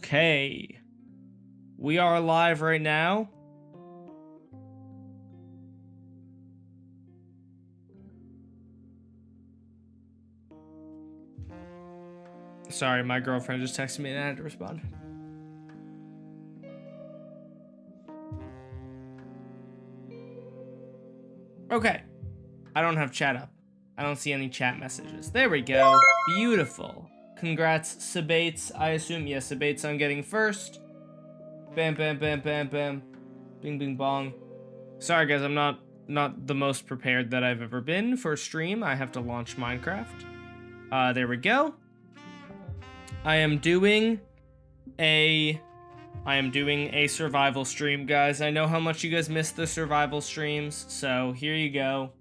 Okay. We are live right now. Sorry, my girlfriend just texted me and I had to respond. Okay. I don't have chat up. I don't see any chat messages. There we go. Beautiful. Congrats, Sabates. I assume, yes, Sabates on getting first. Bam, bam, bam, bam, bam. Bing, bing, bong. Sorry, guys, I'm not the most prepared that I've ever been for a stream. I have to launch Minecraft. There we go. I am doing a survival stream, guys. I know how much you guys miss the survival streams, so here you go.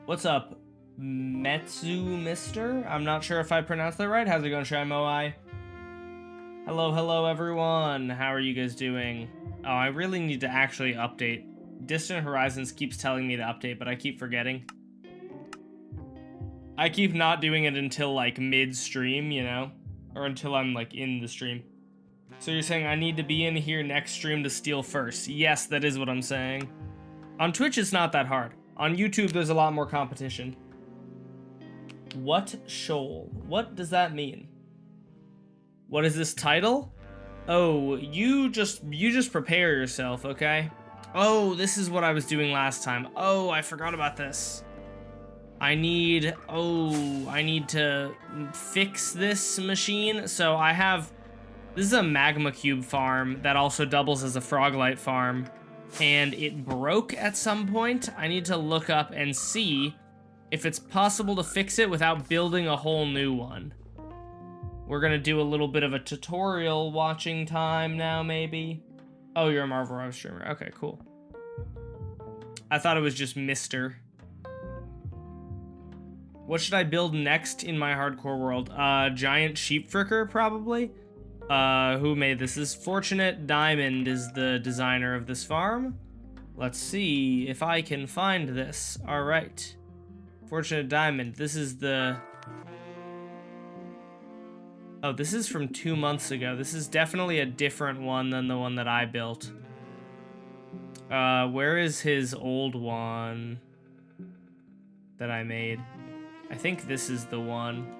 What's up, Metsu Mister? I'm not sure if I pronounced that right. How's it going, Shimoi? Hello, everyone. How are you guys doing? Oh, I really need to actually update. Distant Horizons keeps telling me to update, but I keep forgetting. I keep not doing it until, like, mid-stream, you know? Or until I'm, like, in the stream. So you're saying I need to be in here next stream to steal first. Yes, that is what I'm saying. On Twitch, it's not that hard. On YouTube, there's a lot more competition. What shoal? What does that mean? What is this title? Oh, you just prepare yourself, okay? Oh, this is what I was doing last time. Oh, I forgot about this. I need to fix this machine. So this is a magma cube farm that also doubles as a froglight farm. And it broke at some point. I need to look up and see if it's possible to fix it without building a whole new one. We're gonna do a little bit of a tutorial watching time now, maybe. Oh, you're a Marvel Rivals streamer. Okay, cool. I thought it was just Mr. What should I build next in my hardcore world? Giant sheep fricker, probably. Who made this? This is Fortunate Diamond is the designer of this farm. Let's see if I can find this. All right. Fortunate Diamond. This is the... Oh, this is from 2 months ago. This is definitely a different one than the one that I built. Where is his old one that I made? I think this is the one.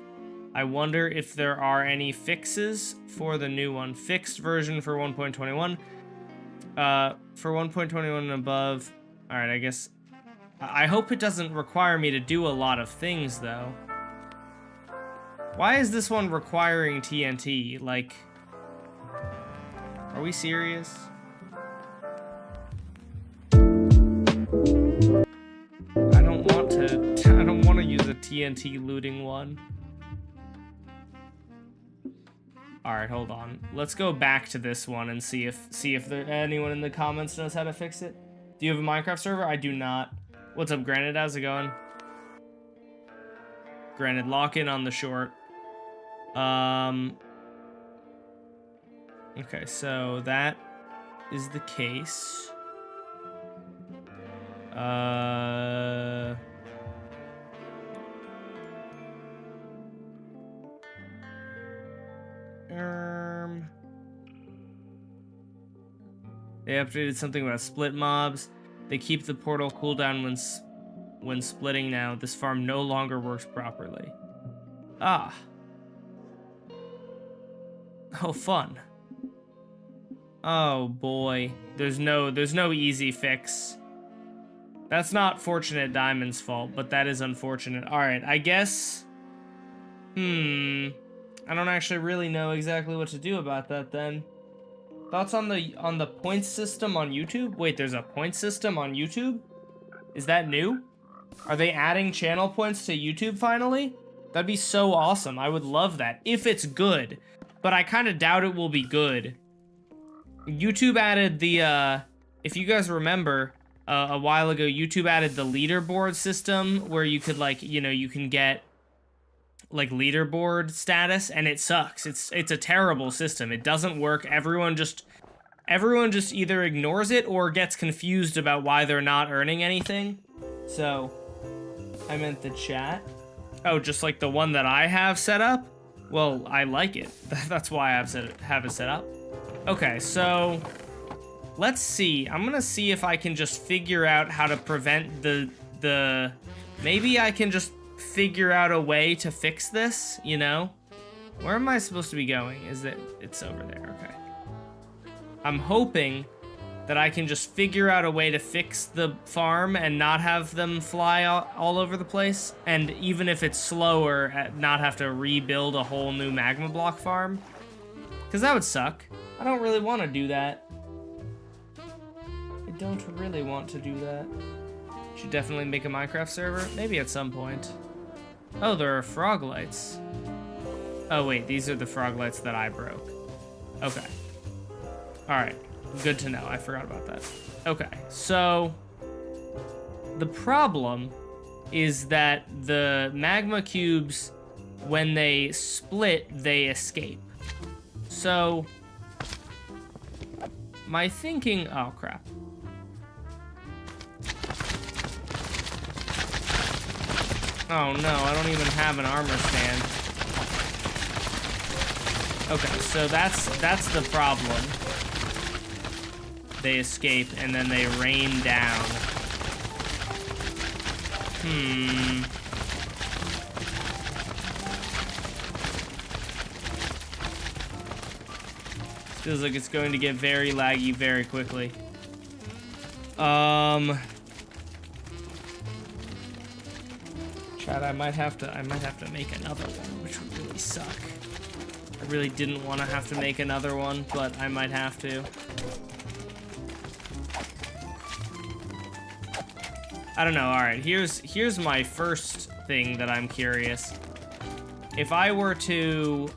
I wonder if there are any fixes for the new one. Fixed version for 1.21. For 1.21 and above. Alright, I guess... I hope it doesn't require me to do a lot of things, though. Why is this one requiring TNT? Like... Are we serious? I don't want to use a TNT looting one. Alright, hold on. Let's go back to this one and see if anyone in the comments knows how to fix it. Do you have a Minecraft server? I do not. What's up, Granted? How's it going? Granted, lock in on the short. Okay, so that is the case. They updated something about split mobs. They keep the portal cooldown when splitting now. This farm no longer works properly. Ah. Oh, fun. Oh boy. There's no easy fix. That's not Fortunate Diamond's fault, but that is unfortunate. Alright, I guess... I don't actually really know exactly what to do about that then. Thoughts on the points system on YouTube? Wait, there's a point system on YouTube? Is that new? Are they adding channel points to YouTube finally? That'd be so awesome. I would love that. If it's good. But I kind of doubt it will be good. YouTube added the, if you guys remember, a while ago, YouTube added the leaderboard system where you could, like, you know, you can get like leaderboard status, and it sucks. It's a terrible system. It doesn't work. Everyone just either ignores it or gets confused about why they're not earning anything. So I meant the chat. Oh, just like the one that I have set up? Well, I like it. That's why I have it set up. Okay, so let's see. I'm gonna see if I can just figure out how to prevent the maybe I can just figure out a way to fix this, you know? Where am I supposed to be going? It's over there, okay. I'm hoping that I can just figure out a way to fix the farm and not have them fly all over the place. And even if it's slower, not have to rebuild a whole new magma block farm. Because that would suck. I don't really want to do that. I don't really want to do that. Should definitely make a Minecraft server. Maybe at some point. Oh, there are frog lights. Oh wait, these are the frog lights that I broke. Okay. Alright. Good to know. I forgot about that. Okay, so the problem is that the magma cubes, when they split, they escape. So my thinking, oh crap. Oh no, I don't even have an armor stand. Okay, so that's the problem. They escape, and then they rain down. Feels like it's going to get very laggy very quickly. Chad, I might have to make another one, which would really suck. I really didn't want to have to make another one, but I might have to. I don't know. All right, here's my first thing that I'm curious. If I were to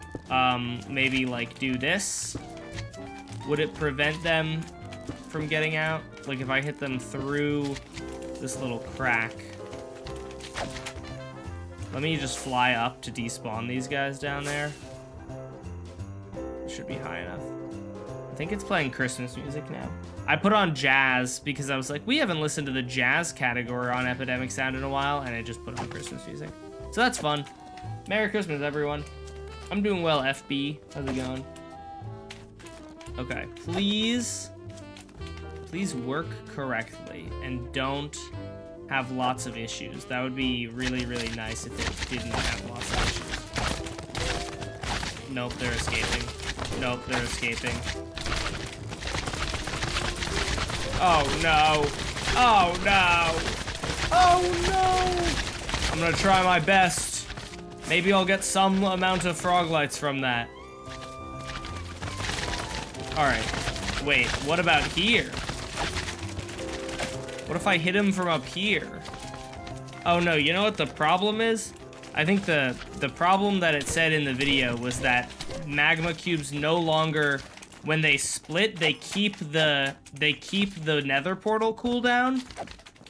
maybe like do this, would it prevent them from getting out? Like if I hit them through this little crack. Let me just fly up to despawn these guys down there. It should be high enough. I think it's playing Christmas music now. I put on jazz because I was like, we haven't listened to the jazz category on Epidemic Sound in a while, and I just put on Christmas music. So that's fun. Merry Christmas, everyone. I'm doing well, FB. How's it going? Okay, please work correctly and don't have lots of issues. That would be really, really nice if it didn't have lots of issues. Nope, they're escaping. Nope, they're escaping. Oh no. Oh no. Oh no. I'm gonna try my best. Maybe I'll get some amount of frog lights from that. Alright. Wait, what about here? What if I hit him from up here? Oh no, you know what the problem is? I think the problem that it said in the video was that magma cubes no longer, when they split, they keep the nether portal cooldown,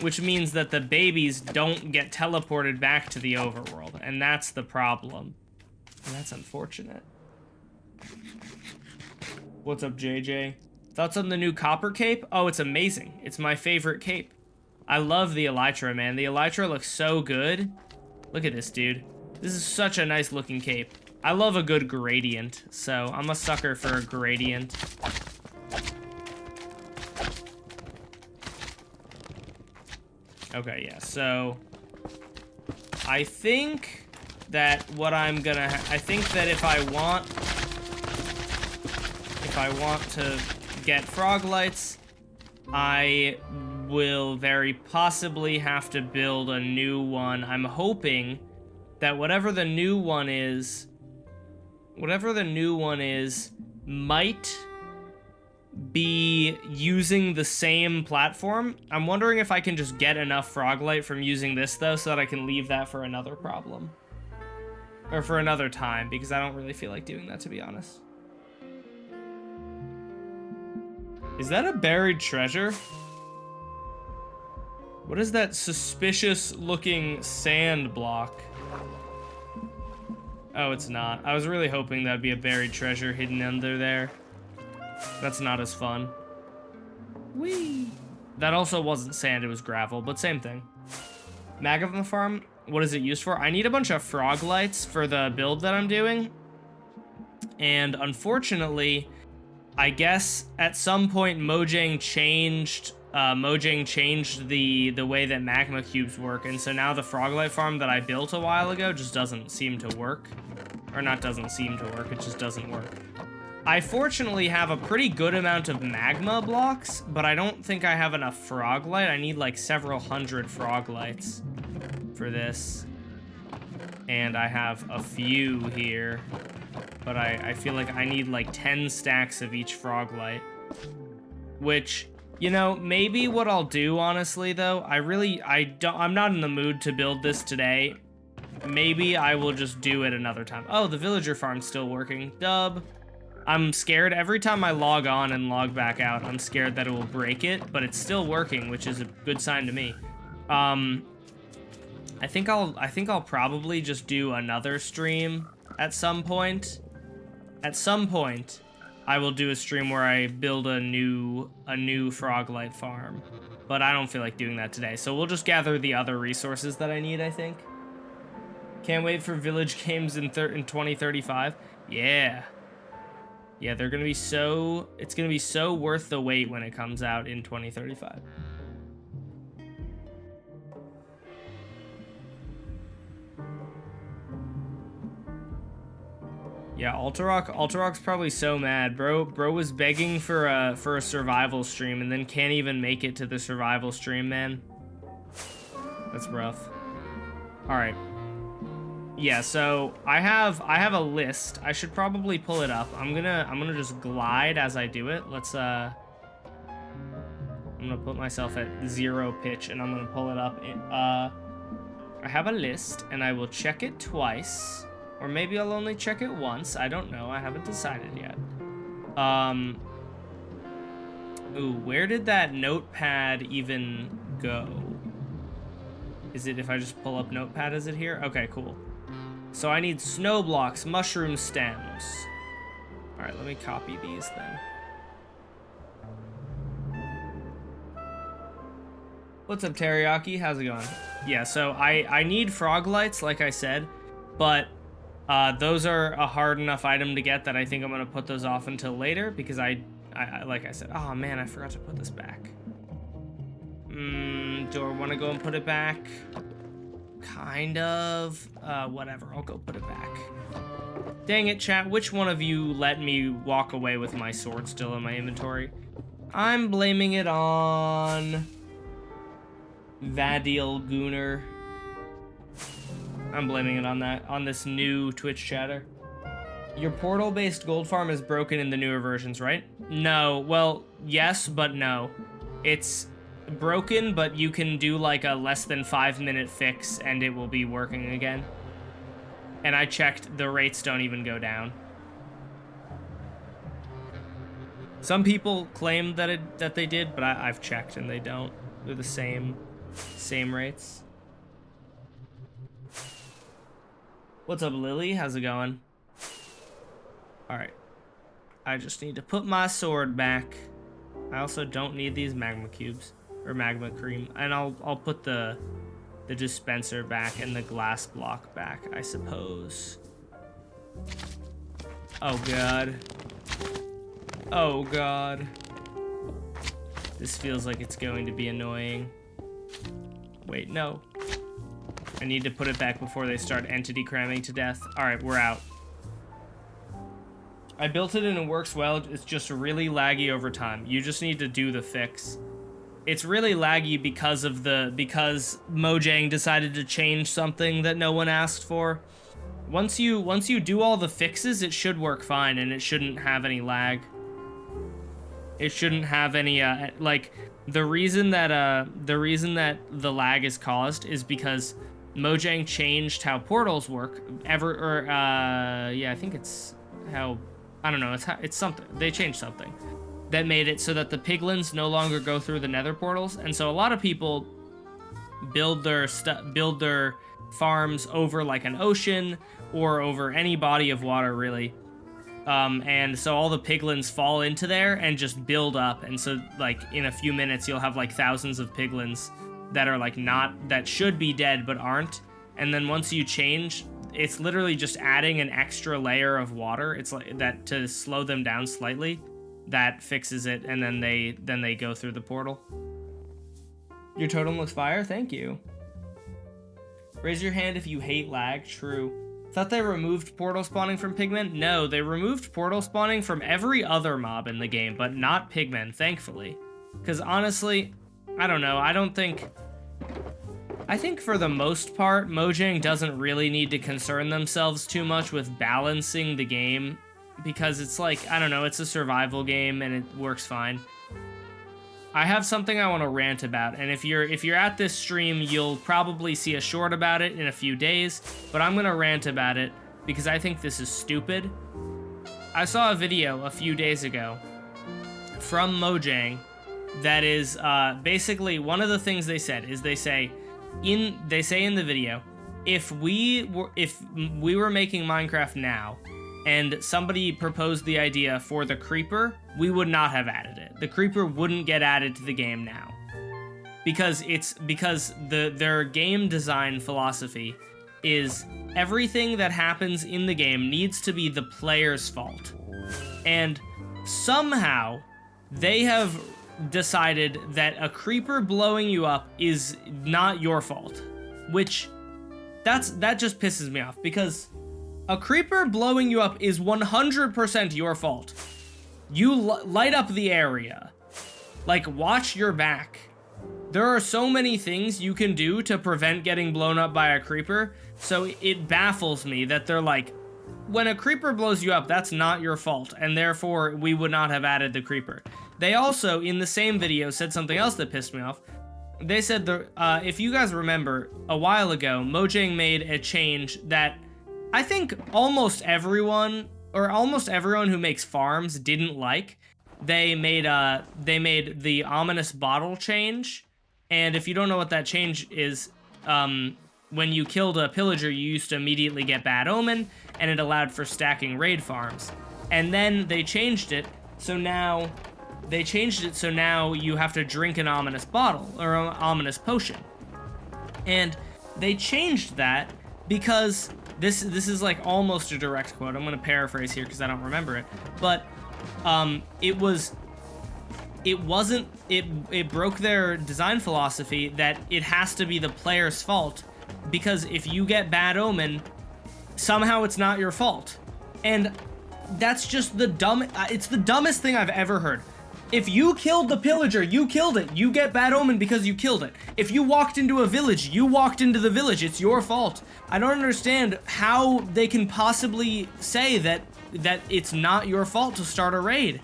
which means that the babies don't get teleported back to the overworld, and that's the problem. And that's unfortunate. What's up, JJ? Thoughts on the new copper cape? Oh, it's amazing. It's my favorite cape. I love the elytra, man. The elytra looks so good. Look at this, dude. This is such a nice looking cape. I love a good gradient, so I'm a sucker for a gradient. Okay, yeah, so I think that what I'm gonna I think that if I want to get frog lights, I will very possibly have to build a new one. I'm hoping that whatever the new one is might be using the same platform. I'm wondering if I can just get enough frog light from using this though, so that I can leave that for another problem. Or for another time, because I don't really feel like doing that, to be honest. Is that a buried treasure? What is that suspicious looking sand block? Oh, it's not. I was really hoping that'd be a buried treasure hidden under there. That's not as fun. Whee! That also wasn't sand, it was gravel, but same thing. Magma farm, what is it used for? I need a bunch of frog lights for the build that I'm doing. And unfortunately, I guess at some point Mojang changed the way that magma cubes work, and so now the froglight farm that I built a while ago just doesn't seem to work. Or not doesn't seem to work, it just doesn't work. I fortunately have a pretty good amount of magma blocks, but I don't think I have enough froglight. I need like several hundred froglights for this. And I have a few here, but I feel like I need like 10 stacks of each froglight. Which, you know, maybe what I'll do, honestly, though, I'm not in the mood to build this today. Maybe I will just do it another time. Oh, the villager farm's still working. Dub. I'm scared every time I log on and log back out. I'm scared that it will break it, but it's still working, which is a good sign to me. I think I'll probably just do another stream at some point. At some point, I will do a stream where I build a new froglight farm, but I don't feel like doing that today. So we'll just gather the other resources that I need, I think. Can't wait for village games in 2035. Yeah. Yeah, they're gonna be so... It's gonna be so worth the wait when it comes out in 2035. Yeah, Alterock's probably so mad. Bro was begging for a survival stream and then can't even make it to the survival stream, man. That's rough. Alright. Yeah, so I have a list. I should probably pull it up. I'm gonna just glide as I do it. Let's I'm gonna put myself at 0 pitch and I'm gonna pull it up. I have a list and I will check it twice, or maybe I'll only check it once. I don't know. I haven't decided yet. Ooh, where did that notepad even go? Is it if I just pull up notepad? Is it here? Okay, cool. So I need snow blocks, mushroom stems. All right, let me copy these then. What's up, Teriyaki? How's it going? Yeah, so I need frog lights, like I said, but those are a hard enough item to get that I think I'm gonna put those off until later because I like I said, oh man, I forgot to put this back. Do I want to go and put it back? Kind of. Whatever, I'll go put it back. Dang it, chat. Which one of you let me walk away with my sword still in my inventory? I'm blaming it on... Vadil Gooner. I'm blaming it on that, on this new Twitch chatter. Your portal-based gold farm is broken in the newer versions, right? No, well, yes, but no. It's broken, but you can do like a less than 5-minute fix and it will be working again. And I checked, the rates don't even go down. Some people claim that they did, but I've checked and they don't. They're the same rates. What's up, Lily? How's it going? Alright. I just need to put my sword back. I also don't need these magma cubes. Or magma cream. And I'll put the dispenser back and the glass block back, I suppose. Oh god. Oh god. This feels like it's going to be annoying. Wait, no. I need to put it back before they start entity cramming to death. Alright, we're out. I built it and it works well. It's just really laggy over time. You just need to do the fix. It's really laggy because Mojang decided to change something that no one asked for. Once you do all the fixes, it should work fine and it shouldn't have any lag. It shouldn't have any like the reason that the lag is caused is because Mojang changed how portals work. Yeah, I think it's how, I don't know, it's something. They changed something that made it so that the piglins no longer go through the nether portals, and so a lot of people build their farms over like an ocean or over any body of water, really. And so all the piglins fall into there and just build up, and so like in a few minutes you'll have like thousands of piglins that are like that should be dead but aren't. And then once you change, it's literally just adding an extra layer of water. It's like that to slow them down slightly. That fixes it, and then they go through the portal. Your totem looks fire. Thank you. Raise your hand if you hate lag. True. Thought they removed portal spawning from pigmen? No, they removed portal spawning from every other mob in the game, but not pigmen, thankfully. Because honestly, I don't know. I think for the most part, Mojang doesn't really need to concern themselves too much with balancing the game, because it's like, I don't know, it's a survival game and it works fine. I have something I want to rant about, and if you're at this stream, you'll probably see a short about it in a few days, but I'm gonna rant about it because I think this is stupid. I saw a video a few days ago from Mojang that is basically one of the things they said is they say in the video, if we were making Minecraft now and somebody proposed the idea for the creeper, we would not have added it. The creeper wouldn't get added to the game now. Because their game design philosophy is everything that happens in the game needs to be the player's fault. And somehow they have decided that a creeper blowing you up is not your fault. Which that just pisses me off, because a creeper blowing you up is 100% your fault. You light up the area. Like, watch your back. There are so many things you can do to prevent getting blown up by a creeper, so it baffles me that they're like, when a creeper blows you up, that's not your fault, and therefore we would not have added the creeper. They also, in the same video, said something else that pissed me off. They said, if you guys remember, a while ago, Mojang made a change that I think almost everyone who makes farms didn't like. They made the ominous bottle change, and if you don't know what that change is, when you killed a pillager, you used to immediately get bad omen, and it allowed for stacking raid farms. And then they changed it, so now you have to drink an ominous bottle or an ominous potion. And they changed that because this is like almost a direct quote. I'm going to paraphrase here because I don't remember it. But it broke their design philosophy that it has to be the player's fault, because if you get bad omen, somehow it's not your fault. And that's just it's the dumbest thing I've ever heard. If you killed the pillager, you killed it. You get bad omen because you killed it. If you walked into a village, you walked into the village. It's your fault. I don't understand how they can possibly say that it's not your fault to start a raid.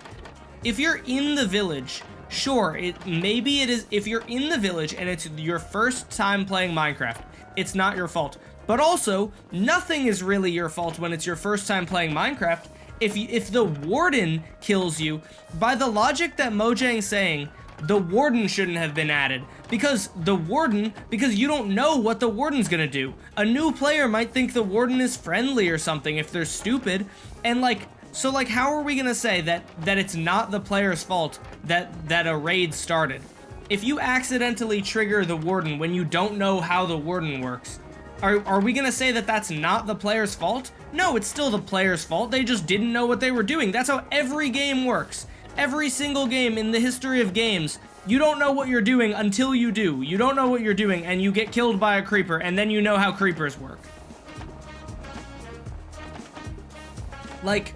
If you're in the village, sure, maybe it is. If you're in the village and it's your first time playing Minecraft, it's not your fault. But also, nothing is really your fault when it's your first time playing Minecraft. If the warden kills you, by the logic that Mojang's saying, the warden shouldn't have been added. Because you don't know what the warden's gonna do. A new player might think the warden is friendly or something if they're stupid. And so how are we gonna say that it's not the player's fault that a raid started? If you accidentally trigger the warden when you don't know how the warden works, are we gonna say that that's not the player's fault? No, it's still the player's fault. They just didn't know what they were doing. That's how every game works. Every single game in the history of games, you don't know what you're doing until you do. You don't know what you're doing and you get killed by a creeper, and then you know how creepers work. Like,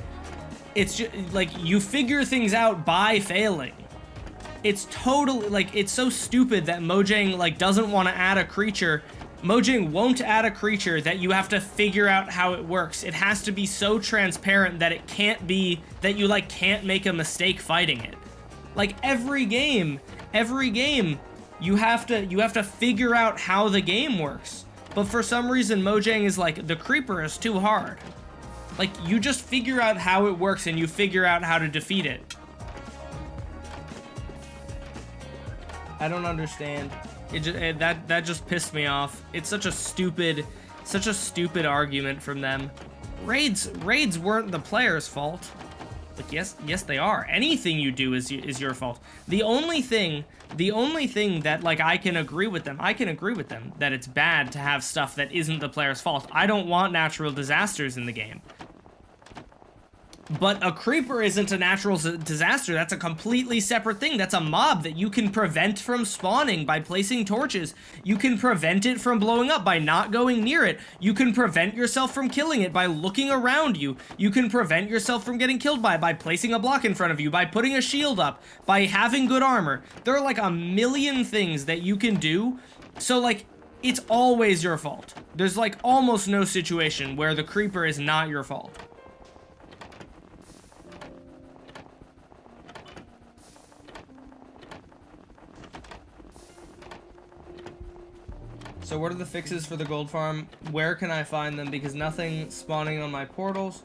it's just, like, you figure things out by failing. It's totally, like, it's so stupid that Mojang, like, doesn't want to add a creature. Mojang won't add a creature that you have to figure out how it works. It has to be so transparent that it can't be, that you, like, can't make a mistake fighting it. Like, every game, you have to figure out how the game works. But for some reason, Mojang is like, the creeper is too hard. Like, you just figure out how it works and you figure out how to defeat it. I don't understand. That just pissed me off. It's such a stupid argument from them. Raids weren't the player's fault. Like, yes, they are. Anything you do is your fault. The only thing that, like, I can agree with them that it's bad to have stuff that isn't the player's fault. I don't want natural disasters in the game. But a creeper isn't a natural disaster. That's a completely separate thing. That's a mob that you can prevent from spawning by placing torches. You can prevent it from blowing up by not going near it. You can prevent yourself from killing it by looking around you. You can prevent yourself from getting killed by placing a block in front of you, by putting a shield up, by having good armor. There are like a million things that you can do. So like, it's always your fault. There's like almost no situation where the creeper is not your fault. So what are the fixes for the gold farm? Where can I find them? Because nothing spawning on my portals,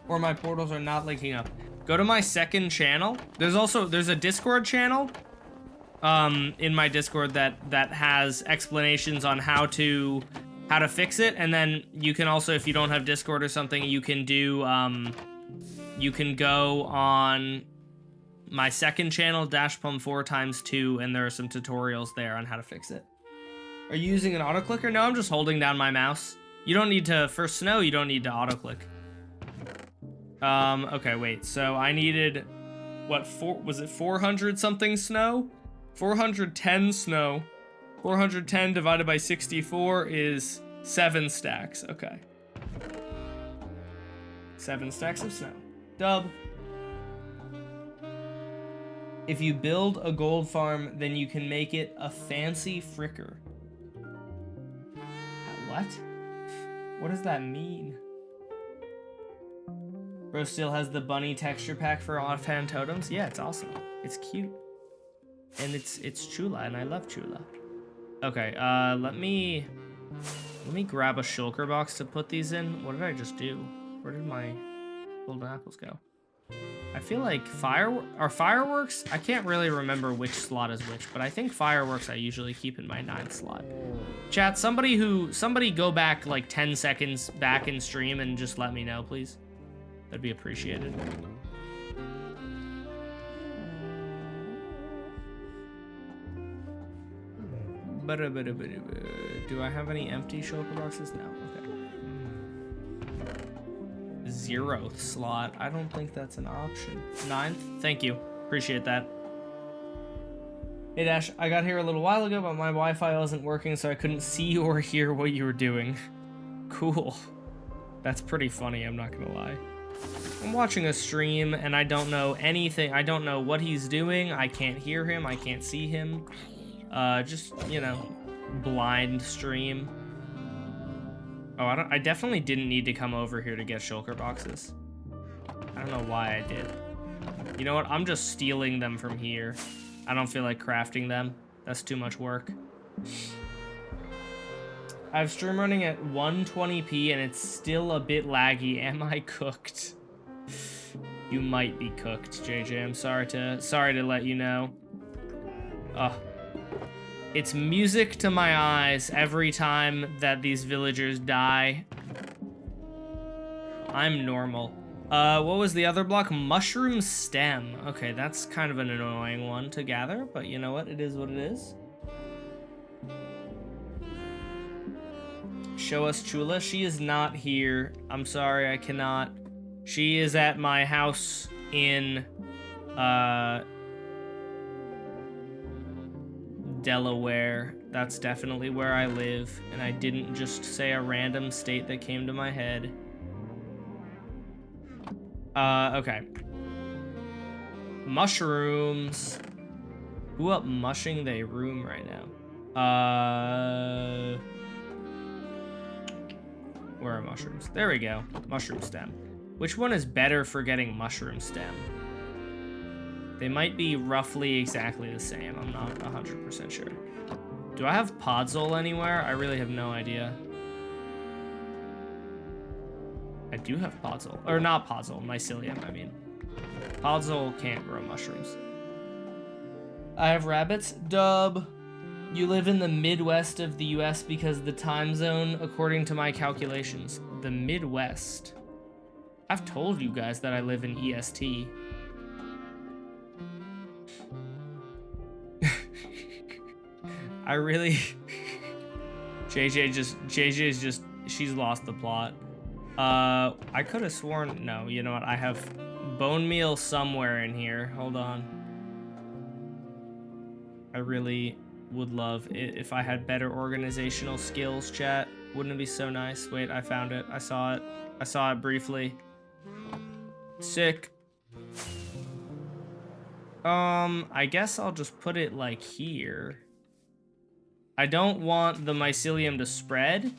or my portals are not linking up. Go to my second channel. There's a Discord channel in my Discord that has explanations on how to fix it. And then you can also, if you don't have Discord or something, you can do you can go on my second channel, dashpum4x2, and there are some tutorials there on how to fix it. Are you using an auto clicker? No, I'm just holding down my mouse. You don't need to, for snow, you don't need to auto click. Okay, wait, so I needed, what, was it 400 something snow? 410 snow. 410 divided by 64 is 7 stacks, okay. 7 stacks of snow. Dub. If you build a gold farm, then you can make it a fancy fricker. What? What does that mean? Bro still has the bunny texture pack for offhand totems? Yeah, it's awesome. It's cute. And it's Chula, and I love Chula. Okay, let me grab a shulker box to put these in. What did I just do? Where did my golden apples go? I feel like fireworks? I can't really remember which slot is which, but I think fireworks I usually keep in my 9th slot. Chat, somebody go back like 10 seconds back in stream and just let me know, please. That'd be appreciated. Do I have any empty shulker boxes? No, okay. 0th slot. I don't think that's an option. 9th? Thank you. Appreciate that. Hey Dash, I got here a little while ago, but my Wi-Fi wasn't working, so I couldn't see or hear what you were doing. Cool. That's pretty funny, I'm not gonna lie. I'm watching a stream, and I don't know anything. I don't know what he's doing. I can't hear him. I can't see him. Just, you know, blind stream. Oh, I definitely didn't need to come over here to get shulker boxes. I don't know why I did. You know what? I'm just stealing them from here. I don't feel like crafting them. That's too much work. I have stream running at 120p and it's still a bit laggy. Am I cooked? You might be cooked, JJ. I'm sorry to let you know. It's music to my eyes every time that these villagers die. I'm normal. What was the other block? Mushroom stem. Okay, that's kind of an annoying one to gather, but you know what? It is what it is. Show us Chula. She is not here. I'm sorry, I cannot. She is at my house in, Delaware. That's definitely where I live, and I didn't just say a random state that came to my head. Okay. Mushrooms. Who up mushing they room right now? Where are mushrooms? There we go. Mushroom stem. Which one is better for getting mushroom stem? They might be roughly exactly the same. I'm not 100% sure. Do I have podzol anywhere? I really have no idea. I do have podzol. Or not podzol, mycelium, I mean. Podzol can't grow mushrooms. I have rabbits. Dub. You live in the Midwest of the US because the time zone, according to my calculations. The Midwest. I've told you guys that I live in EST. I really... JJ's just, she's lost the plot. I could have sworn, no, you know what? I have bone meal somewhere in here. Hold on. I really would love it if I had better organizational skills, chat. Wouldn't it be so nice? Wait, I found it. I saw it. I saw it briefly. Sick. I guess I'll just put it like here. I don't want the mycelium to spread.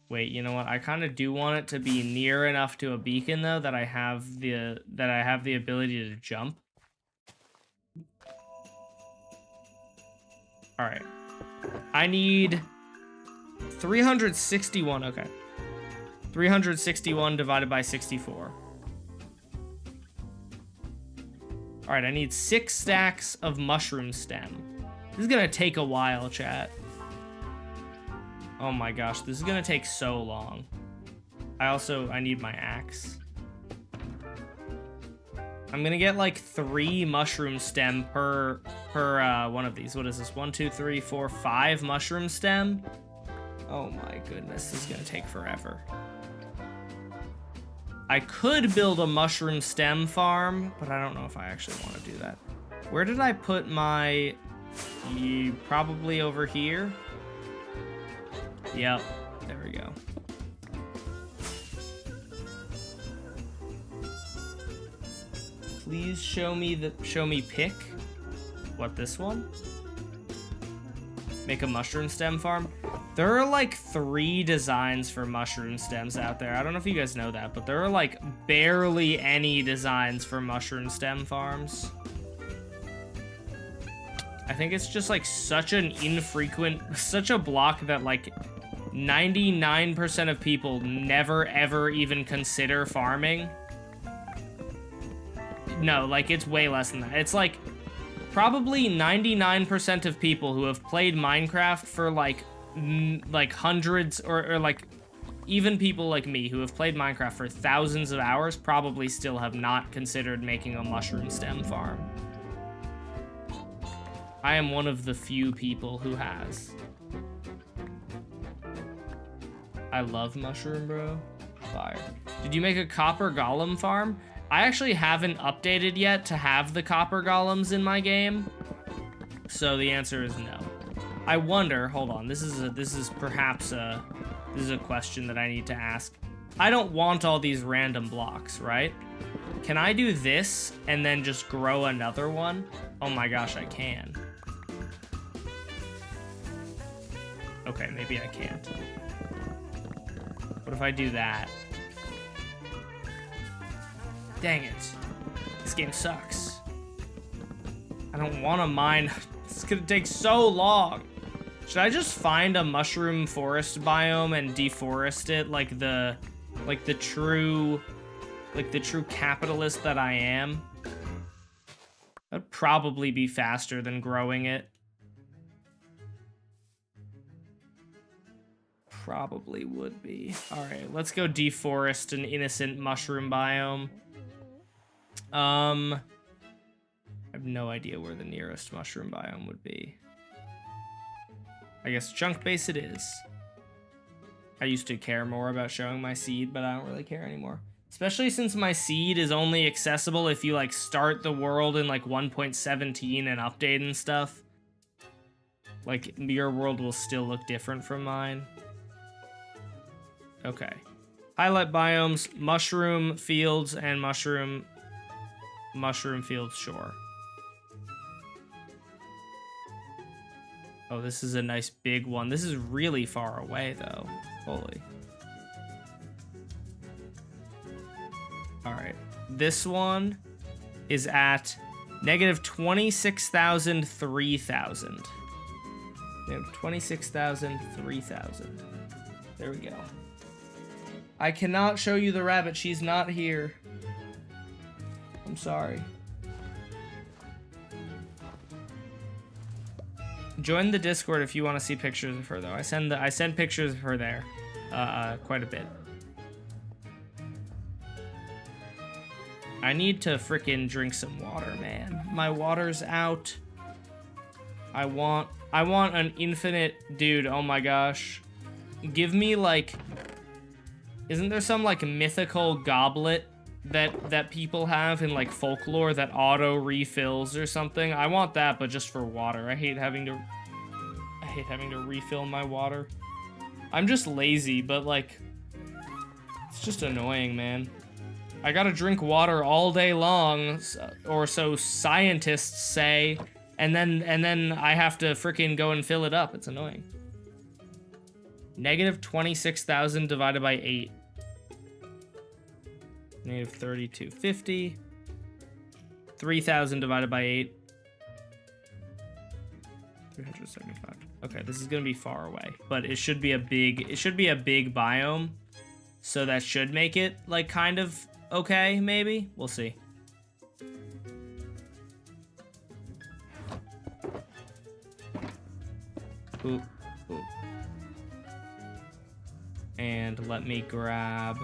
Wait, you know what? I kind of do want it to be near enough to a beacon though that I have the ability to jump. All right. I need 361. Okay. 361 divided by 64. All right, I need 6 stacks of mushroom stem. This is gonna take a while, chat. Oh my gosh, this is gonna take so long. I need my axe. I'm gonna get like 3 mushroom stem per one of these. What is this? 1, 2, 3, 4, 5 mushroom stem? Oh my goodness, this is gonna take forever. I could build a mushroom stem farm, but I don't know if I actually want to do that. Where did I put my... Probably over here? Yep, there we go. Please show me pick. What, this one? Make a mushroom stem farm? There are like 3 designs for mushroom stems out there. I don't know if you guys know that, but there are like barely any designs for mushroom stem farms. I think it's just like such an infrequent, such a block that like 99% of people never ever even consider farming. No, like it's way less than that. It's like probably 99% of people who have played Minecraft for like hundreds or like even people like me who have played Minecraft for thousands of hours probably still have not considered making a mushroom stem farm. I am one of the few people who has. I love mushroom, bro. Fire. Did you make a copper golem farm? I actually haven't updated yet to have the copper golems in my game. So the answer is no. I wonder, hold on, this is perhaps a question that I need to ask. I don't want all these random blocks, right? Can I do this and then just grow another one? Oh my gosh, I can. Okay, maybe I can't. What if I do that? Dang it. This game sucks. I don't want to mine. It's gonna take so long. Should I just find a mushroom forest biome and deforest it like the true capitalist that I am? That'd probably be faster than growing it. Probably would be. All right, let's go deforest an innocent mushroom biome. I have no idea where the nearest mushroom biome would be. I guess chunk base it is. I used to care more about showing my seed, but I don't really care anymore. Especially since my seed is only accessible if you like start the world in like 1.17 and update and stuff. Like your world will still look different from mine. Okay. Highlight biomes, mushroom fields, and mushroom fields shore. Oh, this is a nice big one. This is really far away though. Holy. All right. This one is at negative 26,000, 3,000. Negative 26,000, 3,000. There we go. I cannot show you the rabbit. She's not here. I'm sorry. Join the Discord if you want to see pictures of her, though. I send pictures of her there, quite a bit. I need to frickin' drink some water, man. My water's out. I want an infinite... Dude, oh my gosh. Give me, like... Isn't there some, like, mythical goblet that people have in, like, folklore that auto-refills or something? I want that, but just for water. I hate having to refill my water. I'm just lazy, but, like... It's just annoying, man. I gotta drink water all day long, or so scientists say, and then I have to frickin' go and fill it up. It's annoying. Negative 26,000 divided by 8. Negative 3250. 3,000 divided by 8. 375. Okay, this is gonna be far away, but it should be a big biome, so that should make it like kind of okay, maybe? We'll see. Ooh, ooh. And let me grab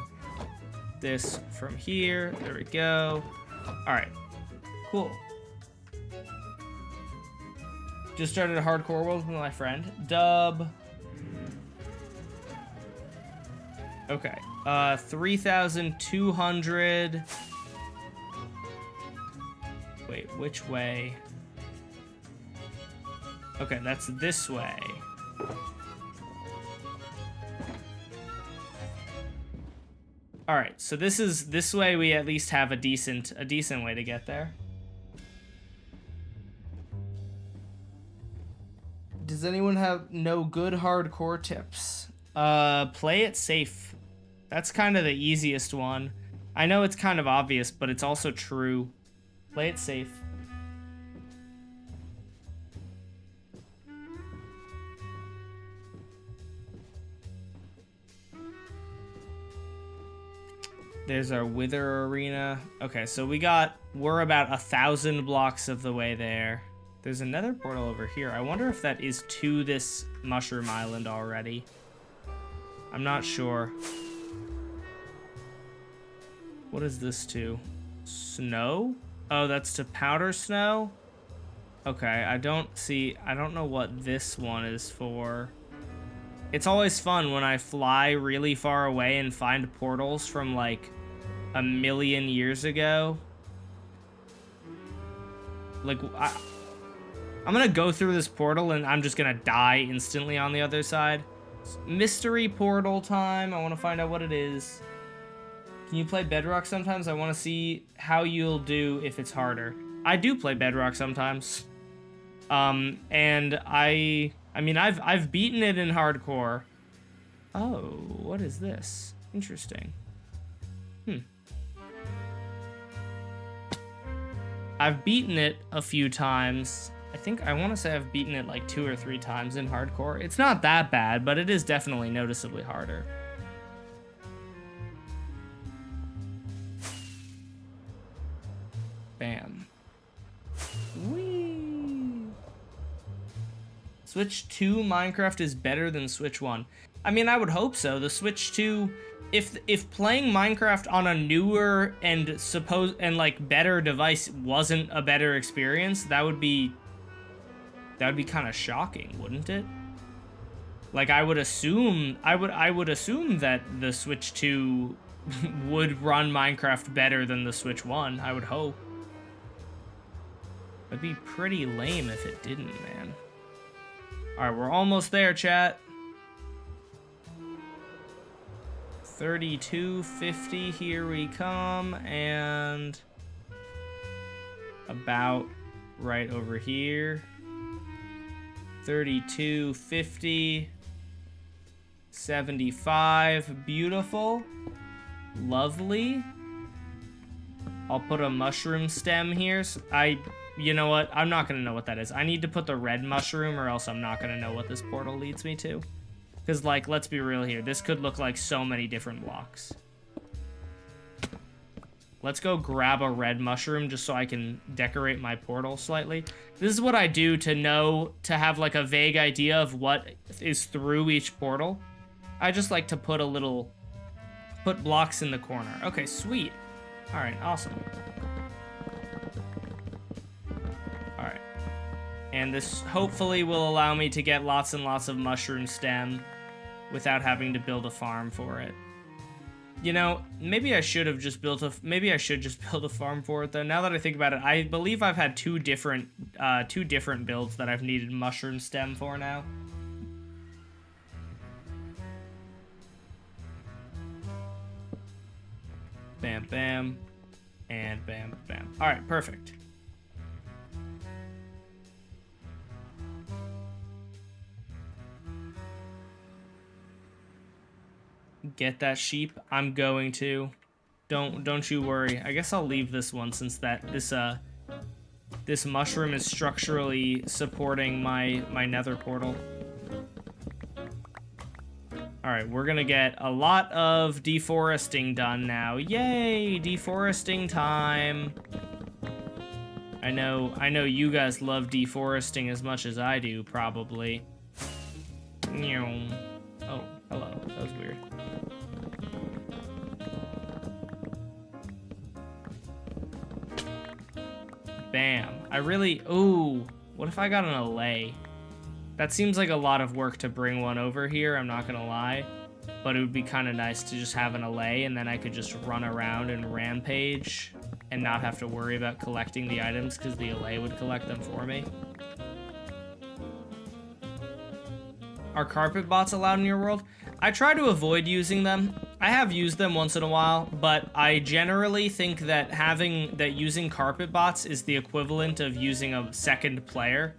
this from here. There we go. All right, cool. Just started a hardcore world with my friend. Dub. Okay. 3,200. Wait, which way? Okay, that's this way. All right, so this way we at least have a decent way to get there. Does anyone know good hardcore tips? Play it safe. That's kind of the easiest one. I know it's kind of obvious, but it's also true. Play it safe. There's our Wither Arena. Okay, so we're about 1,000 blocks of the way there. There's another portal over here. I wonder if that is to this Mushroom Island already. I'm not sure. What is this to? Snow? Oh, that's to powder snow? Okay, I don't know what this one is for. It's always fun when I fly really far away and find portals from like 1,000,000 years ago. Like, I'm gonna go through this portal and I'm just gonna die instantly on the other side. Mystery portal time. I want to find out what it is. Can you play Bedrock sometimes? I want to see how you'll do if it's harder. I do play Bedrock sometimes. And I mean, I've beaten it in hardcore. Oh, what is this? Interesting. I've beaten it a few times. I want to say I've beaten it like 2 or 3 times in hardcore. It's not that bad, but it is definitely noticeably harder. Bam. Whee! Switch 2 Minecraft is better than Switch 1. I mean, I would hope so. The Switch 2, if playing Minecraft on a newer and like better device wasn't a better experience, that would be kind of shocking, wouldn't it? Like, I would assume that the Switch 2 would run Minecraft better than the Switch 1, I would hope. It'd be pretty lame if it didn't, man. Alright, we're almost there, chat. 3250, here we come, and about right over here. 3250. 75, beautiful. Lovely. I'll put a mushroom stem here. So you know what? I'm not gonna know what that is. I need to put the red mushroom or else I'm not gonna know what this portal leads me to. Because, like, let's be real here. This could look like so many different blocks. Let's go grab a red mushroom just so I can decorate my portal slightly. This is what I do to have, like, a vague idea of what is through each portal. I just like to put blocks in the corner. Okay, sweet. All right, awesome. And this hopefully will allow me to get lots and lots of mushroom stem without having to build a farm for it. You know, maybe I should have just built a... Maybe I should just build a farm for it, though. Now that I think about it, I believe I've had two different builds that I've needed mushroom stem for now. Bam, bam, and bam, bam. All right, perfect. Get that sheep. I'm going to. Don't you worry. I guess I'll leave this one since this mushroom is structurally supporting my nether portal. All right, we're gonna get a lot of deforesting done now. Yay, deforesting time. I know you guys love deforesting as much as I do, probably. Oh, hello. That was weird. Bam. Ooh, what if I got an allay? That seems like a lot of work to bring one over here, I'm not gonna lie. But it would be kind of nice to just have an allay, and then I could just run around and rampage and not have to worry about collecting the items because the allay would collect them for me. Are carpet bots allowed in your world? I try to avoid using them. I have used them once in a while, but I generally think that using carpet bots is the equivalent of using a second player.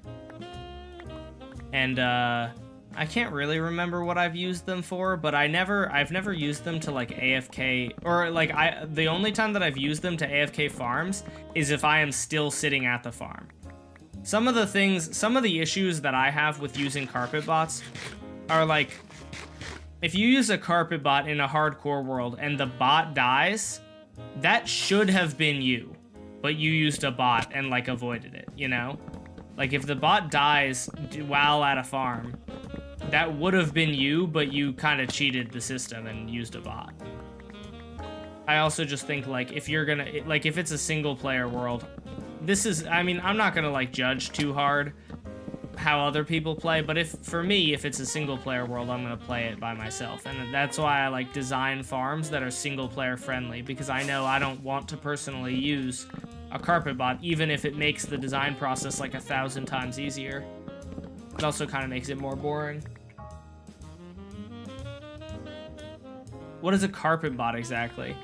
And I can't really remember what I've used them for, but I've never used them to like AFK, or like the only time that I've used them to AFK farms is if I am still sitting at the farm. Some of the issues that I have with using carpet bots are like, if you use a carpet bot in a hardcore world and the bot dies, that should have been you, but you used a bot and like avoided it, you know? Like if the bot dies while at a farm, that would have been you, but you kind of cheated the system and used a bot. I also just think like if it's a single player world, I mean, I'm not gonna like judge too hard how other people play, but for me, if it's a single player world, I'm gonna play it by myself. And that's why I like design farms that are single player friendly, because I know I don't want to personally use a carpet bot, even if it makes the design process like 1,000 times easier. It also kind of makes it more boring. What is a carpet bot exactly?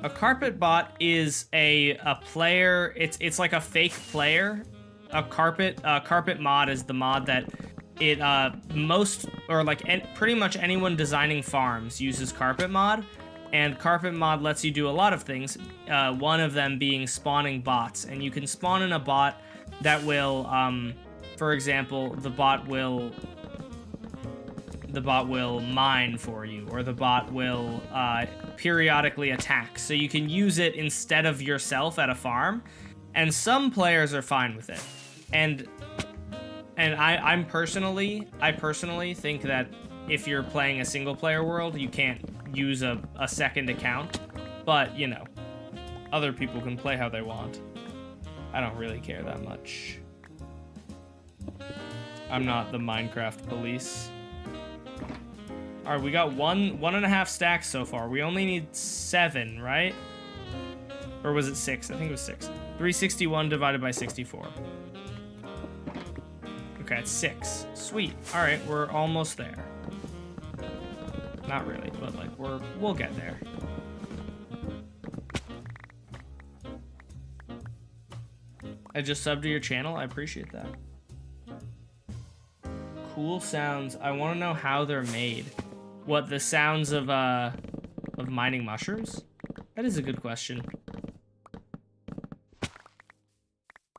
A carpet bot is a player. It's like a fake player. A carpet mod is the mod that pretty much anyone designing farms uses carpet mod. And carpet mod lets you do a lot of things, one of them being spawning bots. And you can spawn in a bot that will, for example, the bot will mine for you, or the bot will periodically attack. So you can use it instead of yourself at a farm, and some players are fine with it. And I personally think that if you're playing a single player world, you can't use a second account, but you know, other people can play how they want. I don't really care that much. I'm not the Minecraft police. All right, we got one and a half stacks so far. We only need 7, right? Or was it 6? I think it was 6. 361 divided by 64. Okay, it's 6. Sweet. All right, we're almost there. Not really, but like we'll get there. I just subbed to your channel. I appreciate that. Cool sounds. I want to know how they're made. What, the sounds of mining mushrooms? That is a good question.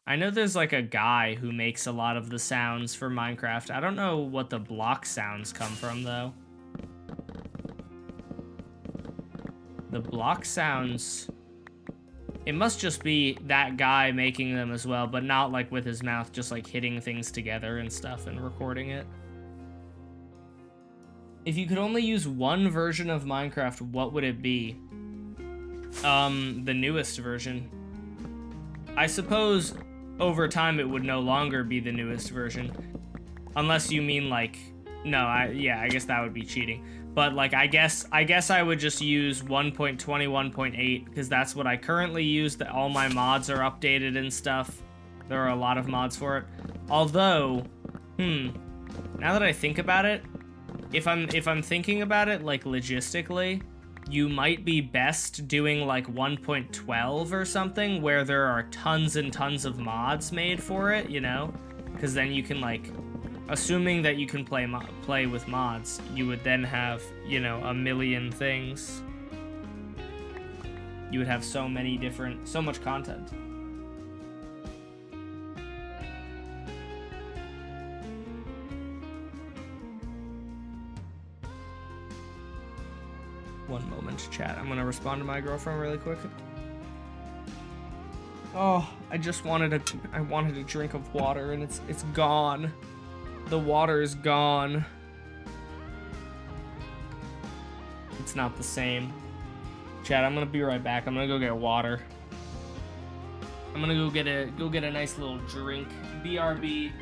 I know there's like a guy who makes a lot of the sounds for Minecraft. I don't know what the block sounds come from though. The block sounds, it must just be that guy making them as well, but not like with his mouth, just like hitting things together and stuff and recording it. If you could only use one version of Minecraft, what would it be? The newest version. I suppose over time it would no longer be the newest version. Unless you mean like, no, I guess that would be cheating. But like, I guess I would just use 1.21.8 because that's what I currently use. That all my mods are updated and stuff. There are a lot of mods for it. Although, now that I think about it, if I'm thinking about it like logistically, you might be best doing like 1.12 or something where there are tons and tons of mods made for it, you know? Because then you can like, assuming that you can play with mods, you would then have, you know, a million things. You would have so much content. One moment, chat. I'm gonna respond to my girlfriend really quick. Oh, I wanted a drink of water and it's gone. The water is gone. It's not the same. Chat, I'm gonna be right back. I'm gonna go get water. I'm gonna go get a nice little drink. BRB.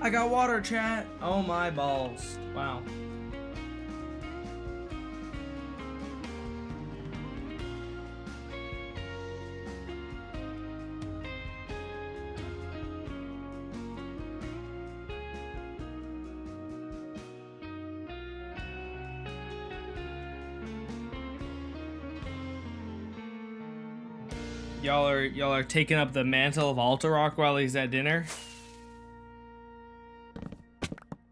I got water, chat. Oh my balls. Wow. Y'all are taking up the mantle of Altarok while he's at dinner.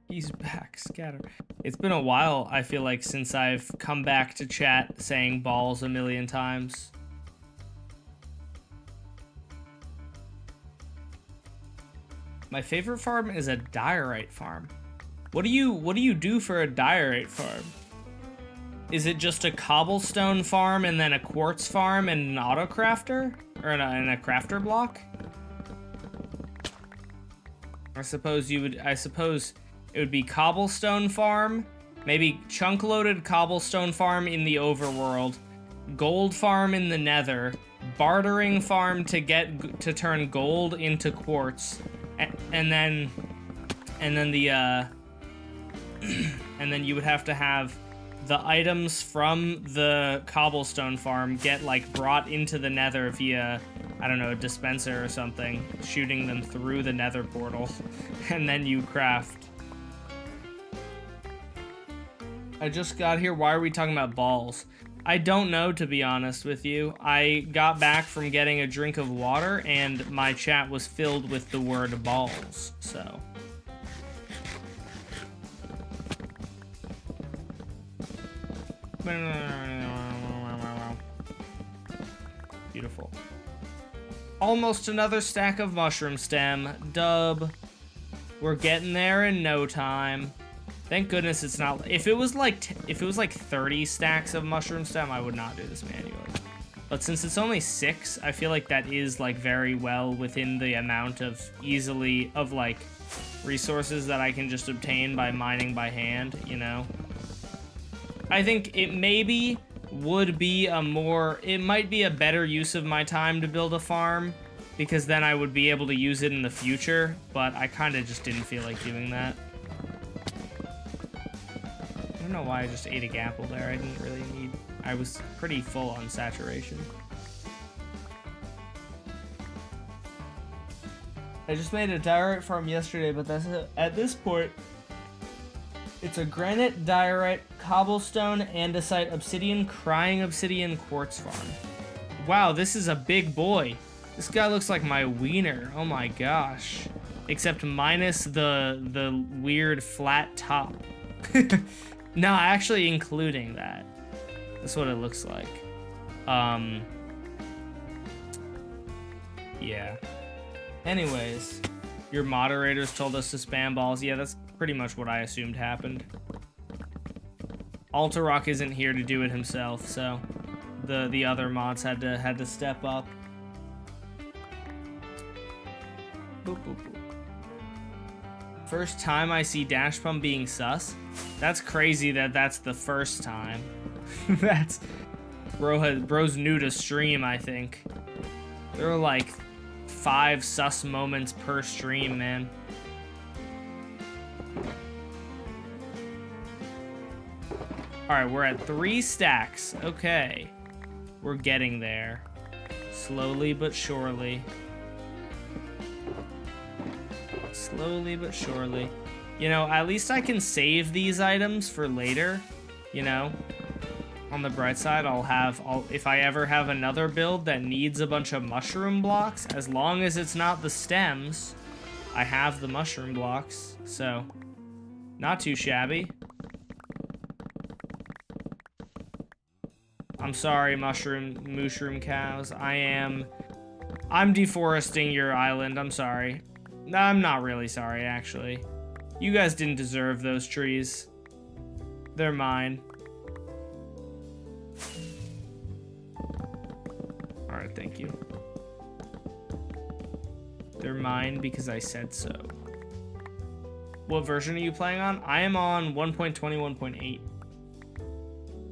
He's back, scatter. It's been a while, I feel like, since I've come back to chat saying balls a million times. My favorite farm is a diorite farm. What do you do for a diorite farm? Is it just a cobblestone farm and then a quartz farm and an auto crafter? Or and a crafter block? I suppose it would be cobblestone farm, maybe chunk-loaded cobblestone farm in the overworld, gold farm in the nether, bartering farm to turn gold into quartz, and then you would have to have the items from the cobblestone farm get like brought into the nether via, I don't know, a dispenser or something, shooting them through the nether portal, and then you craft. I just got here. Why are we talking about balls? I don't know, to be honest with you. I got back from getting a drink of water, and my chat was filled with the word balls, so. Beautiful. Almost another stack of mushroom stem. Dub. We're getting there in no time. Thank goodness it's not. If it was like 30 stacks of mushroom stem, I would not do this manually. But since it's only 6, I feel like that is like very well within the amount of like resources that I can just obtain by mining by hand, you know? I think it maybe would be it might be a better use of my time to build a farm, because then I would be able to use it in the future, but I kind of just didn't feel like doing that. I don't know why I just ate a gapple there. I didn't really need... I was pretty full on saturation. I just made a diorite farm yesterday, but that's at this point, it's a granite, diorite, cobblestone, andesite, obsidian, crying obsidian quartz farm. Wow, this is a big boy. This guy looks like my wiener. Oh my gosh. Except minus the weird flat top. No, actually including that. That's what it looks like. Yeah. Anyways, your moderators told us to spam balls. Yeah, that's pretty much what I assumed happened. Altarock isn't here to do it himself, so the other mods had to step up. Boop, boop, boop. First time I see Dash Pump being sus. That's crazy that that's the first time. That's bro's new to stream, I think. There are like 5 sus moments per stream, man. Alright, we're at 3 stacks. Okay. We're getting there. Slowly but surely. Slowly but surely. You know, at least I can save these items for later. You know? On the bright side, if I ever have another build that needs a bunch of mushroom blocks, as long as it's not the stems, I have the mushroom blocks, so not too shabby. I'm sorry, mushroom cows. I'm deforesting your island. I'm sorry. I'm not really sorry, actually. You guys didn't deserve those trees. They're mine. Alright, thank you. They're mine because I said so. What version are you playing on? I am on 1.21.8.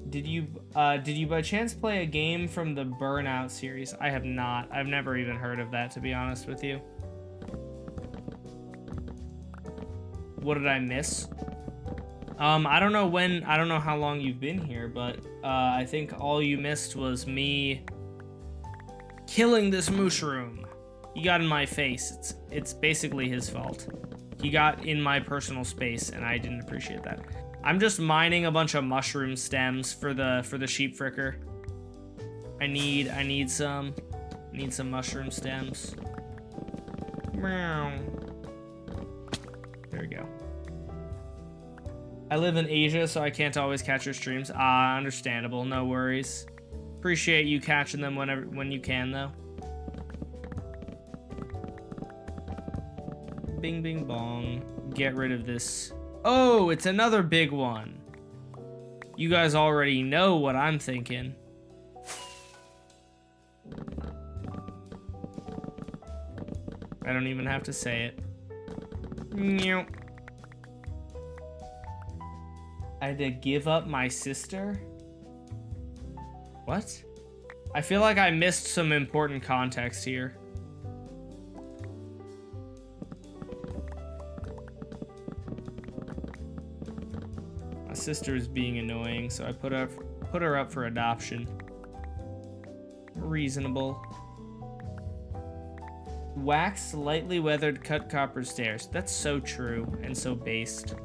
Did you by chance play a game from the Burnout series? I have not. I've never even heard of that, to be honest with you. What did I miss? I don't know how long you've been here, but I think all you missed was me killing this mushroom. He got in my face. It's basically his fault. He got in my personal space, and I didn't appreciate that. I'm just mining a bunch of mushroom stems for the sheep fricker. I need some mushroom stems. Meow. There we go. I live in Asia, so I can't always catch your streams. Ah, understandable. No worries. Appreciate you catching them when you can, though. Bing, bing, bong. Get rid of this. Oh, it's another big one. You guys already know what I'm thinking. I don't even have to say it. Meow. I had to give up my sister? What? I feel like I missed some important context here. My sister is being annoying, so I put her up for adoption. Reasonable. Wax lightly weathered cut copper stairs. That's so true and so based.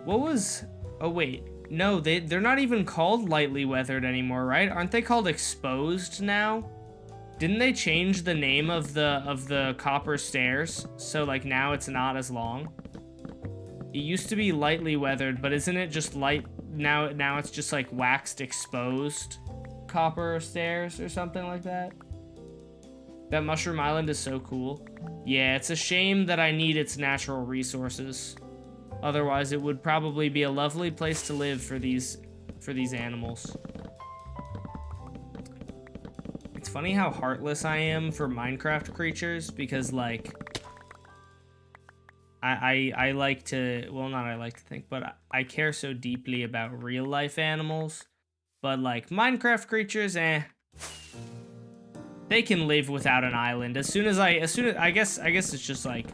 What was... Oh, wait. No, they're not even called lightly weathered anymore, right? Aren't they called exposed now? Didn't they change the name of the copper stairs? So, like, now it's not as long? It used to be lightly weathered, but isn't it just light... Now it's just, like, waxed exposed copper stairs or something like that? That Mushroom Island is so cool. Yeah, it's a shame that I need its natural resources. Otherwise, it would probably be a lovely place to live for these animals. It's funny how heartless I am for Minecraft creatures because, like, I like to, well, not I like to think, but I care so deeply about real life animals. But like Minecraft creatures, they can live without an island. As soon as I guess it's just like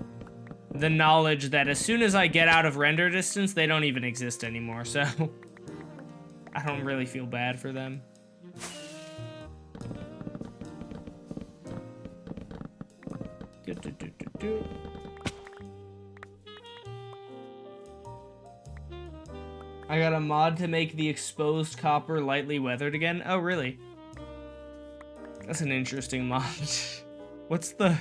the knowledge that as soon as I get out of render distance, they don't even exist anymore. So I don't really feel bad for them. I got a mod to make the exposed copper lightly weathered again. Oh, really? That's an interesting mod. What's the...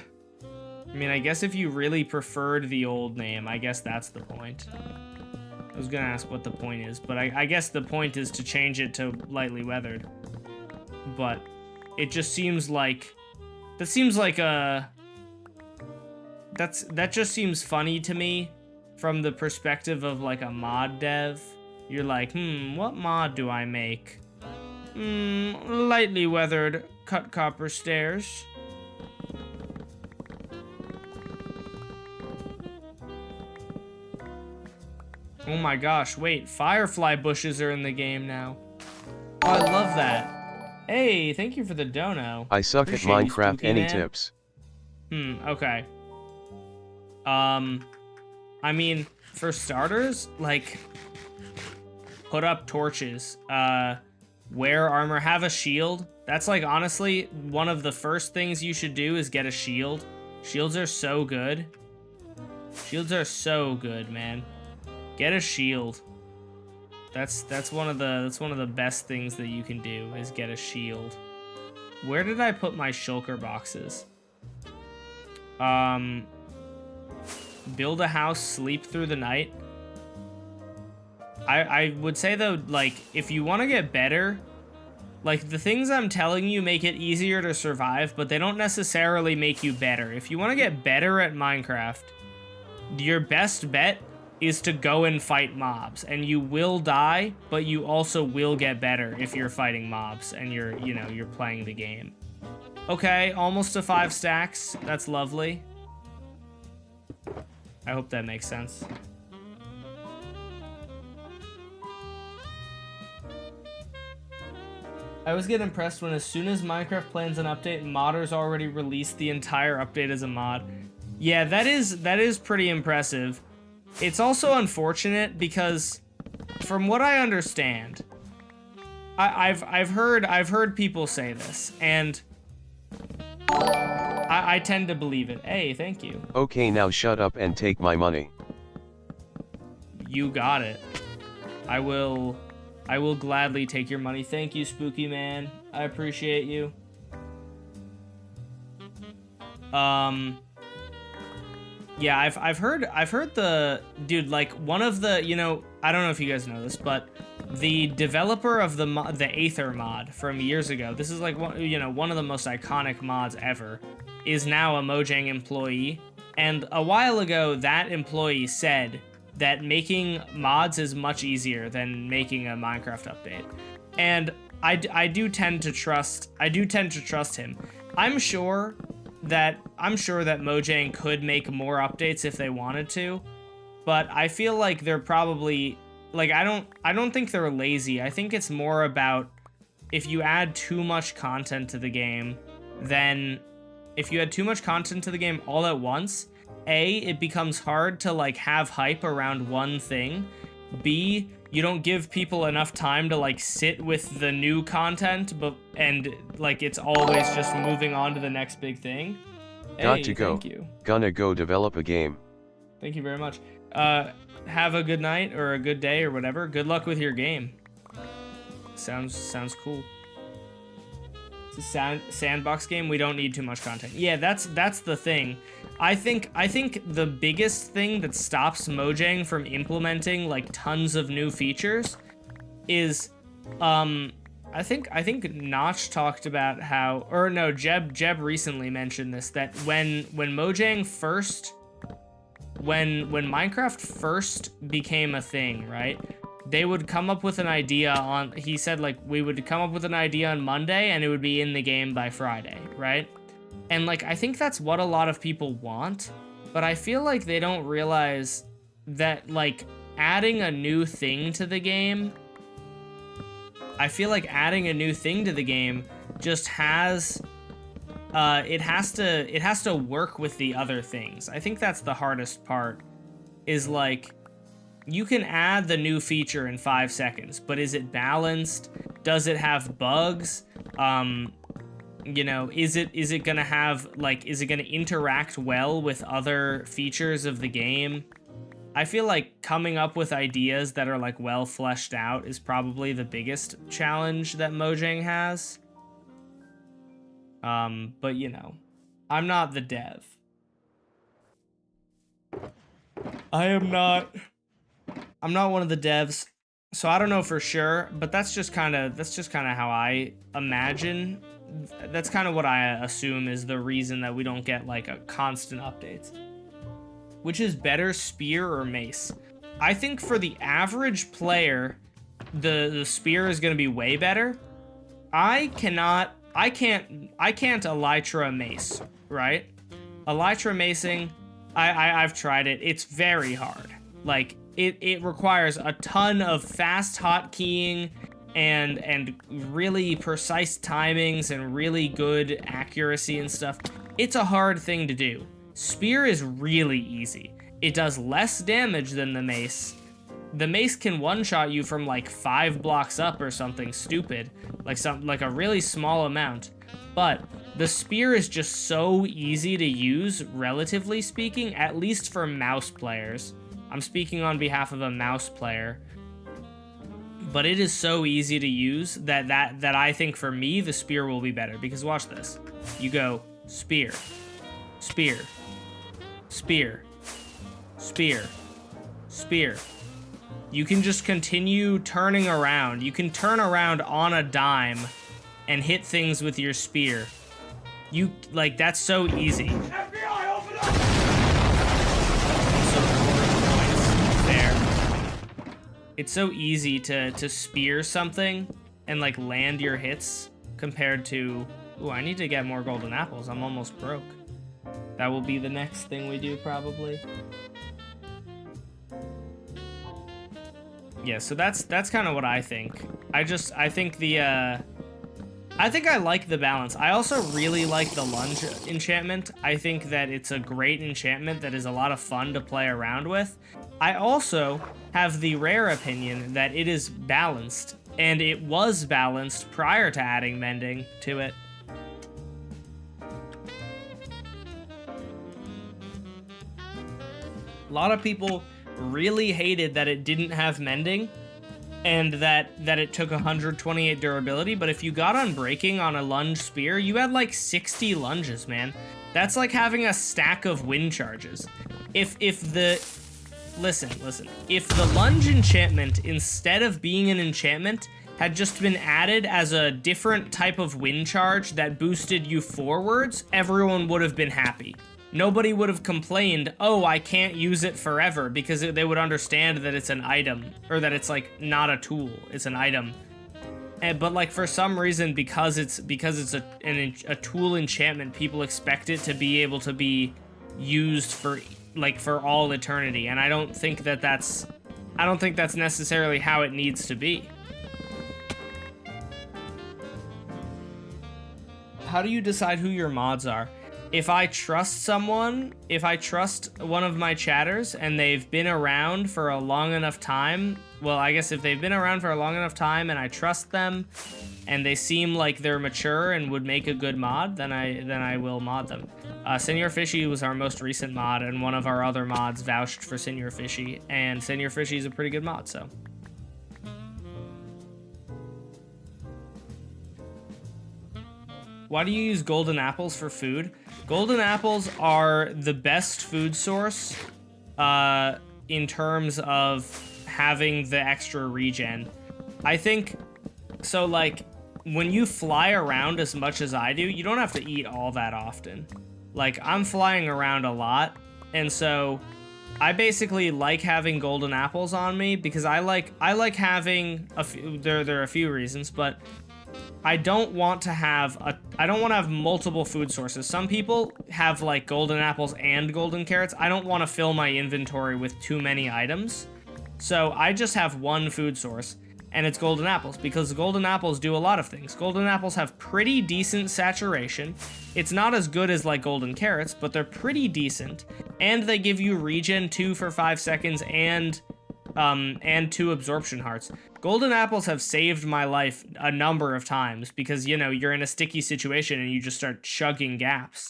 I mean, I guess if you really preferred the old name, I guess that's the point. I was gonna ask what the point is, but I guess the point is to change it to lightly weathered. But it just seems like... That seems like a... That just seems funny to me from the perspective of like a mod dev. You're like, what mod do I make? Lightly weathered cut copper stairs. Oh my gosh, wait, firefly bushes are in the game now. Oh, I love that. Hey, thank you for the dono. I suck at Minecraft, any tips? Okay. I mean, for starters, like, put up torches, wear armor, have a shield. That's like, honestly, one of the first things you should do is get a shield. Shields are so good. Shields are so good, man. Get a shield. That's one of the best things that you can do is get a shield. Where did I put my shulker boxes? Build a house, sleep through the night. I would say though, like, if you want to get better, like, the things I'm telling you make it easier to survive, but they don't necessarily make you better. If you want to get better at Minecraft, your best bet is to go and fight mobs, and you will die, but you also will get better if you're fighting mobs and you're playing the game. Okay, almost to 5 stacks. That's lovely. I hope that makes sense. I always get impressed when as soon as Minecraft plans an update, modders already released the entire update as a mod. Yeah, that is pretty impressive. It's also unfortunate because, from what I understand, I've heard people say this, and I tend to believe it. Hey, thank you. Okay, now shut up and take my money. You got it. I will gladly take your money. Thank you, Spooky Man. I appreciate you. Yeah, I've heard the dude, like, one of the, I don't know if you guys know this, but the developer of the Aether mod from years ago, this is like one of the most iconic mods ever, is now a Mojang employee. And a while ago, that employee said that making mods is much easier than making a Minecraft update. And I do tend to trust him. I'm sure that Mojang could make more updates if they wanted to, but I feel like they're probably, like, I don't think they're lazy. I think it's more about if you add too much content to the game, then if you add too much content to the game all at once, A, it becomes hard to, like, have hype around one thing. B, you don't give people enough time to, like, sit with the new content, and like, it's always just moving on to the next big thing. Got to go. Thank you. Gonna go develop a game. Thank you very much. Have a good night or a good day or whatever. Good luck with your game. Sounds cool. It's a sandbox game. We don't need too much content. Yeah, that's the thing. I think the biggest thing that stops Mojang from implementing, like, tons of new features is, I think Notch talked about how, or no, Jeb recently mentioned this, that when Mojang first, when Minecraft first became a thing, right? They would come up with an idea on, he said, like, we would come up with an idea on Monday and it would be in the game by Friday, right? And, like, I think that's what a lot of people want. but I feel like they don't realize that, like, adding a new thing to the game, just has, it has to work with the other things. I think that's the hardest part, is like, you can add the new feature in 5 seconds, but is it balanced? Does it have bugs? You know, is it gonna have, like, is it gonna interact well with other features of the game? I feel like coming up with ideas that are, like, well fleshed out is probably the biggest challenge that Mojang has. But you know, I'm not the dev. I'm not one of the devs, so I don't know for sure, but that's just kind of how I imagine. That's kind of what I assume is the reason that we don't get, like, a constant updates. Which is better, spear or mace? I think for the average player, the spear is going to be way better. I can't elytra mace, right? Elytra macing, I've tried it. It's very hard. Like, it requires a ton of fast hotkeying and really precise timings and really good accuracy and stuff. It's a hard thing to do. Spear is really easy. It does less damage than the mace. The mace can one-shot you from, like, 5 blocks up or something stupid, like a really small amount. But the spear is just so easy to use, relatively speaking, at least for mouse players. I'm speaking on behalf of a mouse player. But it is so easy to use that I think for me, the spear will be better. Because watch this. You go spear, spear, spear, spear, spear. You can just continue turning around. You can turn around on a dime and hit things with your spear. You, like, that's so easy. FBI, open up! It's so easy to spear something and, like, land your hits compared to... Ooh, I need to get more golden apples. I'm almost broke. That will be the next thing we do, probably. Yeah, so that's kind of what I think. I think I like the balance. I also really like the lunge enchantment. I think that it's a great enchantment that is a lot of fun to play around with. I also have the rare opinion that it is balanced, and it was balanced prior to adding mending to it. A lot of people really hated that it didn't have mending, and that it took 128 durability, but if you got Unbreaking on a lunge spear, you had like 60 lunges, man. That's like having a stack of wind charges. Listen, if the lunge enchantment, instead of being an enchantment, had just been added as a different type of wind charge that boosted you forwards, everyone would have been happy. Nobody would have complained, oh, I can't use it forever, because they would understand that it's an item, or that it's, like, not a tool, it's an item. But, like, for some reason, because it's a tool enchantment, people expect it to be able to be used for all eternity, and I don't think that's necessarily how it needs to be. How do you decide who your mods are? If I trust someone, if I trust one of my chatters and they've been around for a long enough time, well, I guess if they've been around for a long enough time and I trust them and they seem like they're mature and would make a good mod, then I will mod them. Senior Fishy was our most recent mod, and one of our other mods vouched for Senior Fishy, and Senior Fishy is a pretty good mod, so. Why do you use golden apples for food? Golden apples are the best food source in terms of having the extra regen. I think, so like, when you fly around as much as I do, you don't have to eat all that often. Like, I'm flying around a lot, and so I basically like having golden apples on me because I like having a few, there are a few reasons, but I don't want to have multiple food sources. Some people have like golden apples and golden carrots. I don't want to fill my inventory with too many items. So I just have one food source, and it's golden apples, because golden apples do a lot of things. Golden apples have pretty decent saturation. It's not as good as like golden carrots, but they're pretty decent. And they give you regen 2 for 5 seconds and 2 absorption hearts. Golden apples have saved my life a number of times because, you know, you're in a sticky situation and you just start chugging gaps.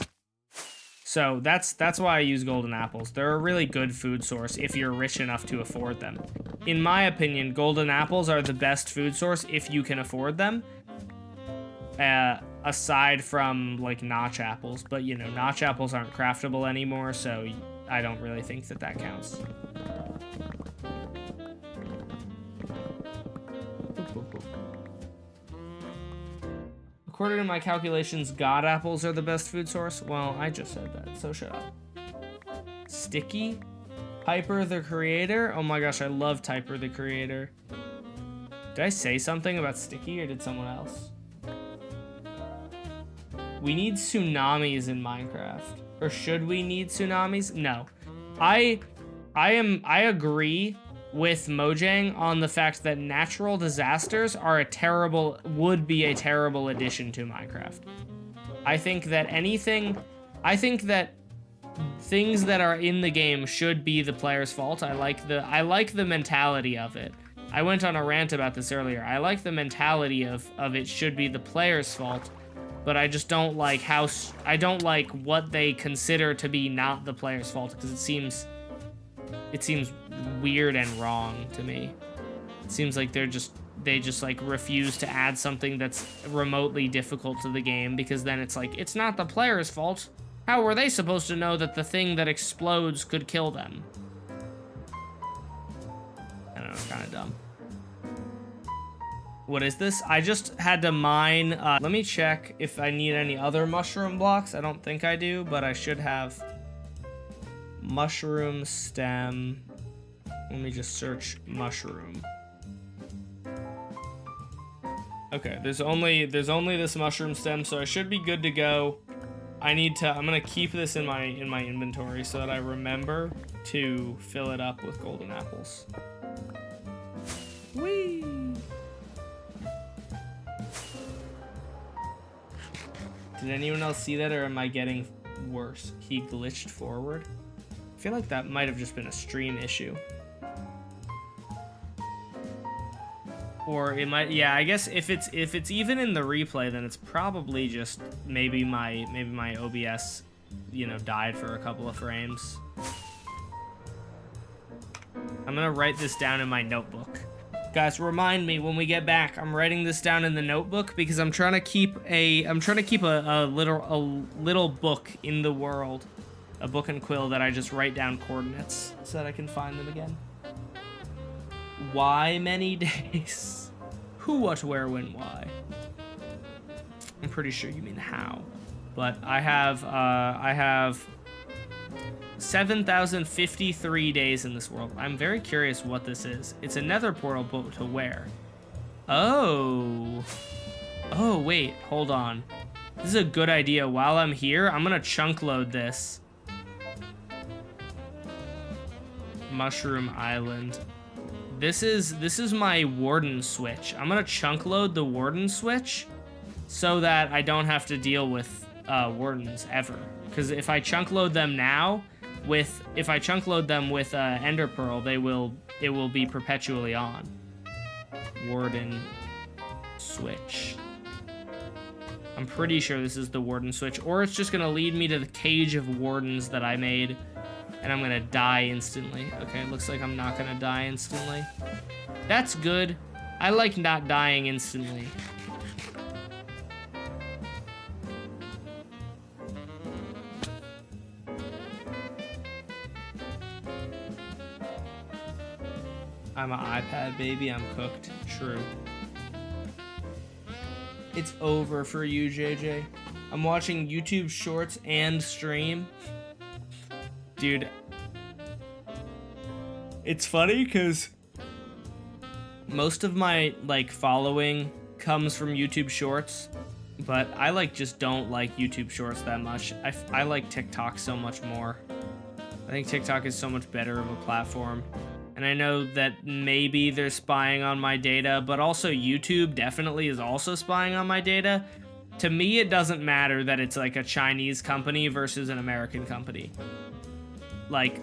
So that's why I use golden apples. They're a really good food source if you're rich enough to afford them. In my opinion, golden apples are the best food source if you can afford them. Aside from like notch apples, but you know, notch apples aren't craftable anymore, so I don't really think that counts. According to my calculations, god apples are the best food source. Well, I just said that, so shut up. Sticky? Typer the Creator? Oh my gosh, I love Typer the Creator. Did I say something about Sticky, or did someone else? We need tsunamis in Minecraft. Or should we need tsunamis? No. I agree with Mojang on the fact that natural disasters would be a terrible addition to Minecraft. I think that things that are in the game should be the player's fault. I like the mentality of it. I went on a rant about this earlier. I like the mentality of it should be the player's fault, but I just don't like I don't like what they consider to be not the player's fault, because it seems weird and wrong to me. It seems like they just like refuse to add something that's remotely difficult to the game, because then it's like, it's not the player's fault. How were they supposed to know that the thing that explodes could kill them? I don't know, it's kind of dumb. What is this? I just had to mine. Let me check if I need any other mushroom blocks. I don't think I do, but I should have. Mushroom stem. Let me just search mushroom. Okay, there's only this mushroom stem, so I should be good to go. I'm gonna keep this in my inventory so that I remember to fill it up with golden apples. Whee! Did anyone else see that, or am I getting worse? He glitched forward. I feel like that might have just been a stream issue. Or it might, yeah, I guess if it's even in the replay, then it's probably just maybe my OBS, you know, died for a couple of frames. I'm gonna write this down in my notebook. Guys, remind me when we get back. I'm writing this down in the notebook because I'm trying to keep a little book in the world, a book and quill that I just write down coordinates so that I can find them again. Why many days? Who, what, where, when, why? I'm pretty sure you mean how, but I have 7,053 days in this world. I'm very curious what this is. It's a nether portal, but to where? Oh, wait, hold on. This is a good idea. While I'm here, I'm gonna chunk load this. Mushroom Island. This is my warden switch. I'm gonna chunk load the warden switch so that I don't have to deal with wardens ever. Because if I chunk load them now, if I chunk load them with Ender Pearl, it will be perpetually on. Warden switch. I'm pretty sure this is the warden switch, or it's just gonna lead me to the cage of wardens that I made, and I'm gonna die instantly. Okay, looks like I'm not gonna die instantly. That's good. I like not dying instantly. I'm an iPad baby, I'm cooked. True. It's over for you, JJ. I'm watching YouTube shorts and stream. Dude. It's funny because most of my, like, following comes from YouTube Shorts, but I like just don't like YouTube Shorts that much. I like TikTok so much more. I think TikTok is so much better of a platform. And I know that maybe they're spying on my data, but also YouTube definitely is also spying on my data. To me, it doesn't matter that it's like a Chinese company versus an American company. Like,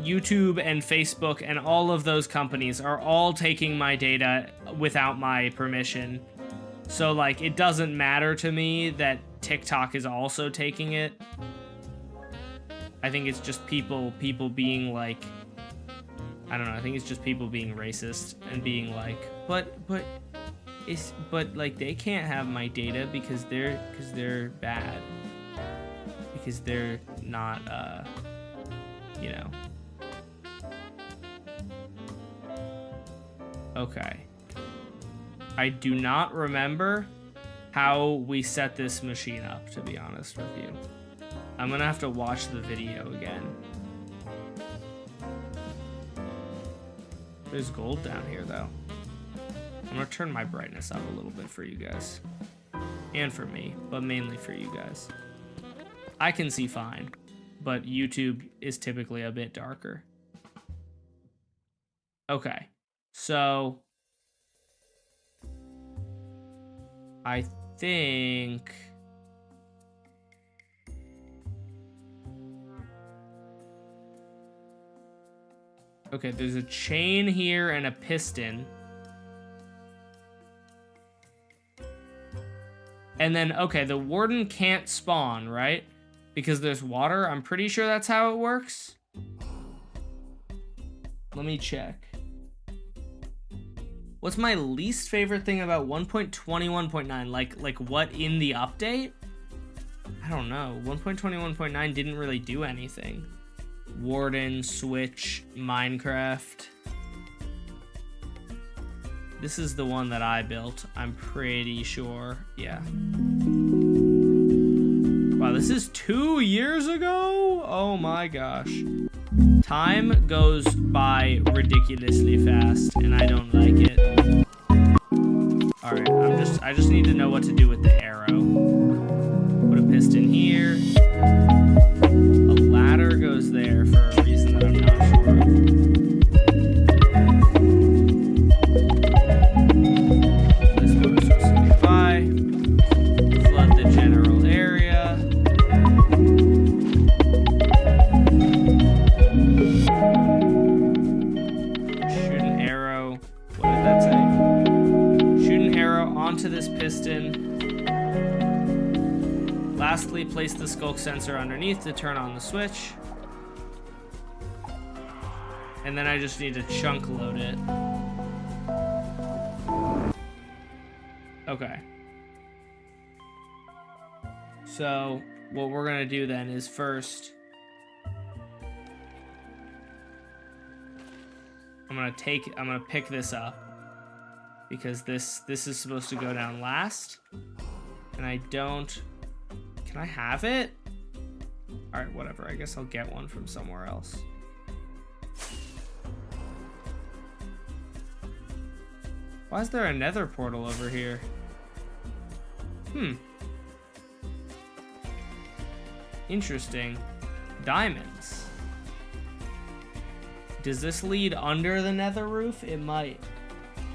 YouTube and Facebook and all of those companies are all taking my data without my permission. So, like, it doesn't matter to me that TikTok is also taking it. I think it's just people being like, I don't know, I think it's just people being racist and being like, but like they can't have my data because they're bad. Because they're not you know. Okay. I do not remember how we set this machine up, to be honest with you. I'm gonna have to watch the video again. There's gold down here, though. I'm gonna turn my brightness up a little bit for you guys. And for me, but mainly for you guys. I can see fine, but YouTube is typically a bit darker. Okay, so I think okay, there's a chain here and a piston. And then, okay, the warden can't spawn, right? Because there's water. I'm pretty sure that's how it works. Let me check. What's my least favorite thing about 1.21.9? Like what in the update? I don't know. 1.21.9 didn't really do anything. Warden, Switch, Minecraft. This is the one that I built, I'm pretty sure. Yeah. Wow, this is 2 years ago? Oh my gosh. Time goes by ridiculously fast, and I don't like it. Alright, I just need to know what to do with the arrow. Put a piston here. A ladder goes there for a reason that I'm not sure of. This one is supposed to be by. Flood the general area. Shoot an arrow. What did that say? Shoot an arrow onto this piston. Lastly, place the skulk sensor underneath to turn on the switch. And then I just need to chunk load it. Okay. So, what we're gonna do then is first, I'm gonna pick this up because this is supposed to go down last. And I don't, can I have it? All right, whatever. I guess I'll get one from somewhere else. Why is there a nether portal over here? Interesting. Diamonds. Does this lead under the nether roof? It might.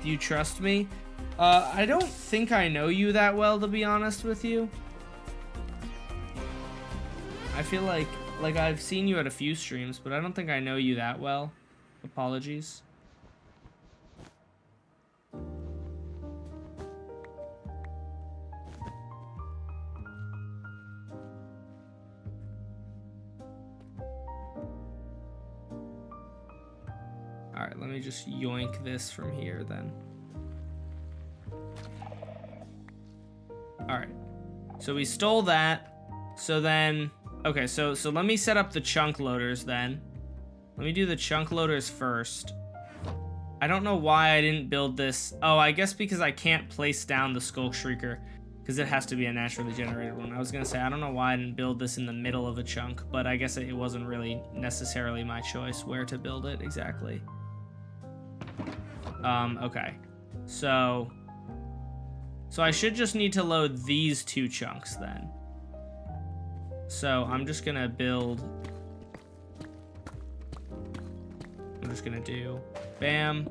Do you trust me? I don't think I know you that well, to be honest with you. I feel like I've seen you at a few streams, but I don't think I know you that well. Apologies. Alright, let me just yoink this from here then. Alright, so we stole that. So then, okay, so let me set up the chunk loaders then. Let me do the chunk loaders first. I don't know why I didn't build this. Oh, I guess because I can't place down the Skulk Shrieker because it has to be a naturally generated one. I was gonna say, I don't know why I didn't build this in the middle of a chunk, but I guess it wasn't really necessarily my choice where to build it exactly. Okay, so So I should just need to load these 2 chunks then. So I'm just gonna build. I'm just gonna do bam,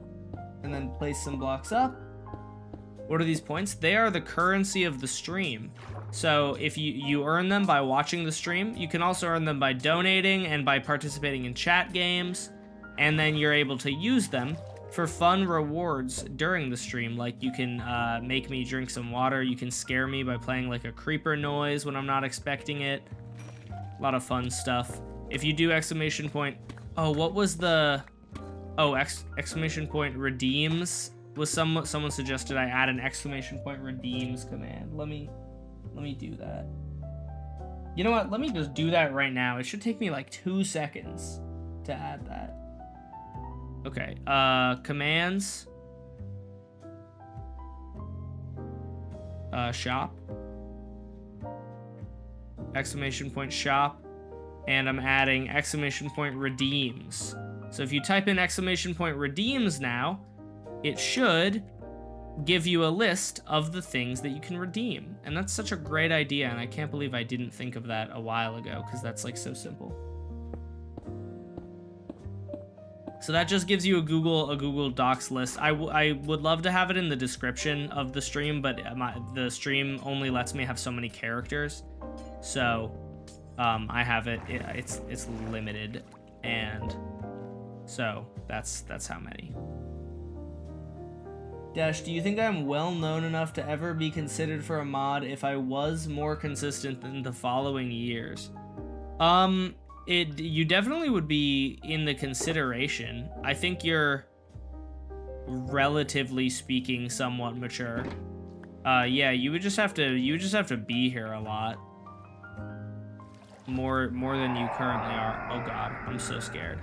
and then place some blocks up. What are these points? They are the currency of the stream. So if you earn them by watching the stream, you can also earn them by donating and by participating in chat games, and then you're able to use them for fun rewards during the stream. Like you can make me drink some water, you can scare me by playing like a creeper noise when I'm not expecting it. A lot of fun stuff. If you do exclamation point, oh, what was the, oh, exclamation point redeems was someone suggested I add an exclamation point redeems command. Let me do that. You know what? Let me just do that right now. It should take me like 2 seconds to add that. Okay, commands. Shop. Exclamation point shop. And I'm adding exclamation point redeems. So if you type in exclamation point redeems now, it should give you a list of the things that you can redeem. And that's such a great idea, and I can't believe I didn't think of that a while ago, because that's like so simple. So that just gives you a Google Docs list. I would love to have it in the description of the stream, but the stream only lets me have so many characters. So I have it's limited, and so that's how many. Dash, do you think I'm well known enough to ever be considered for a mod if I was more consistent in the following years? You definitely would be in the consideration. I think you're, relatively speaking, somewhat mature. Yeah, you would just have to be here a lot. More than you currently are. Oh god, I'm so scared.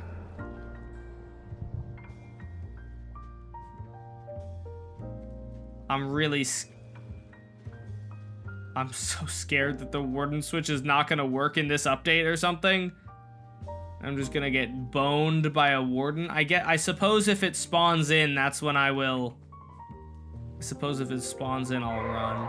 I'm so scared that the warden switch is not gonna work in this update or something. I'm just gonna get boned by a warden. I suppose if it spawns in, that's when I will. I suppose if it spawns in, I'll run.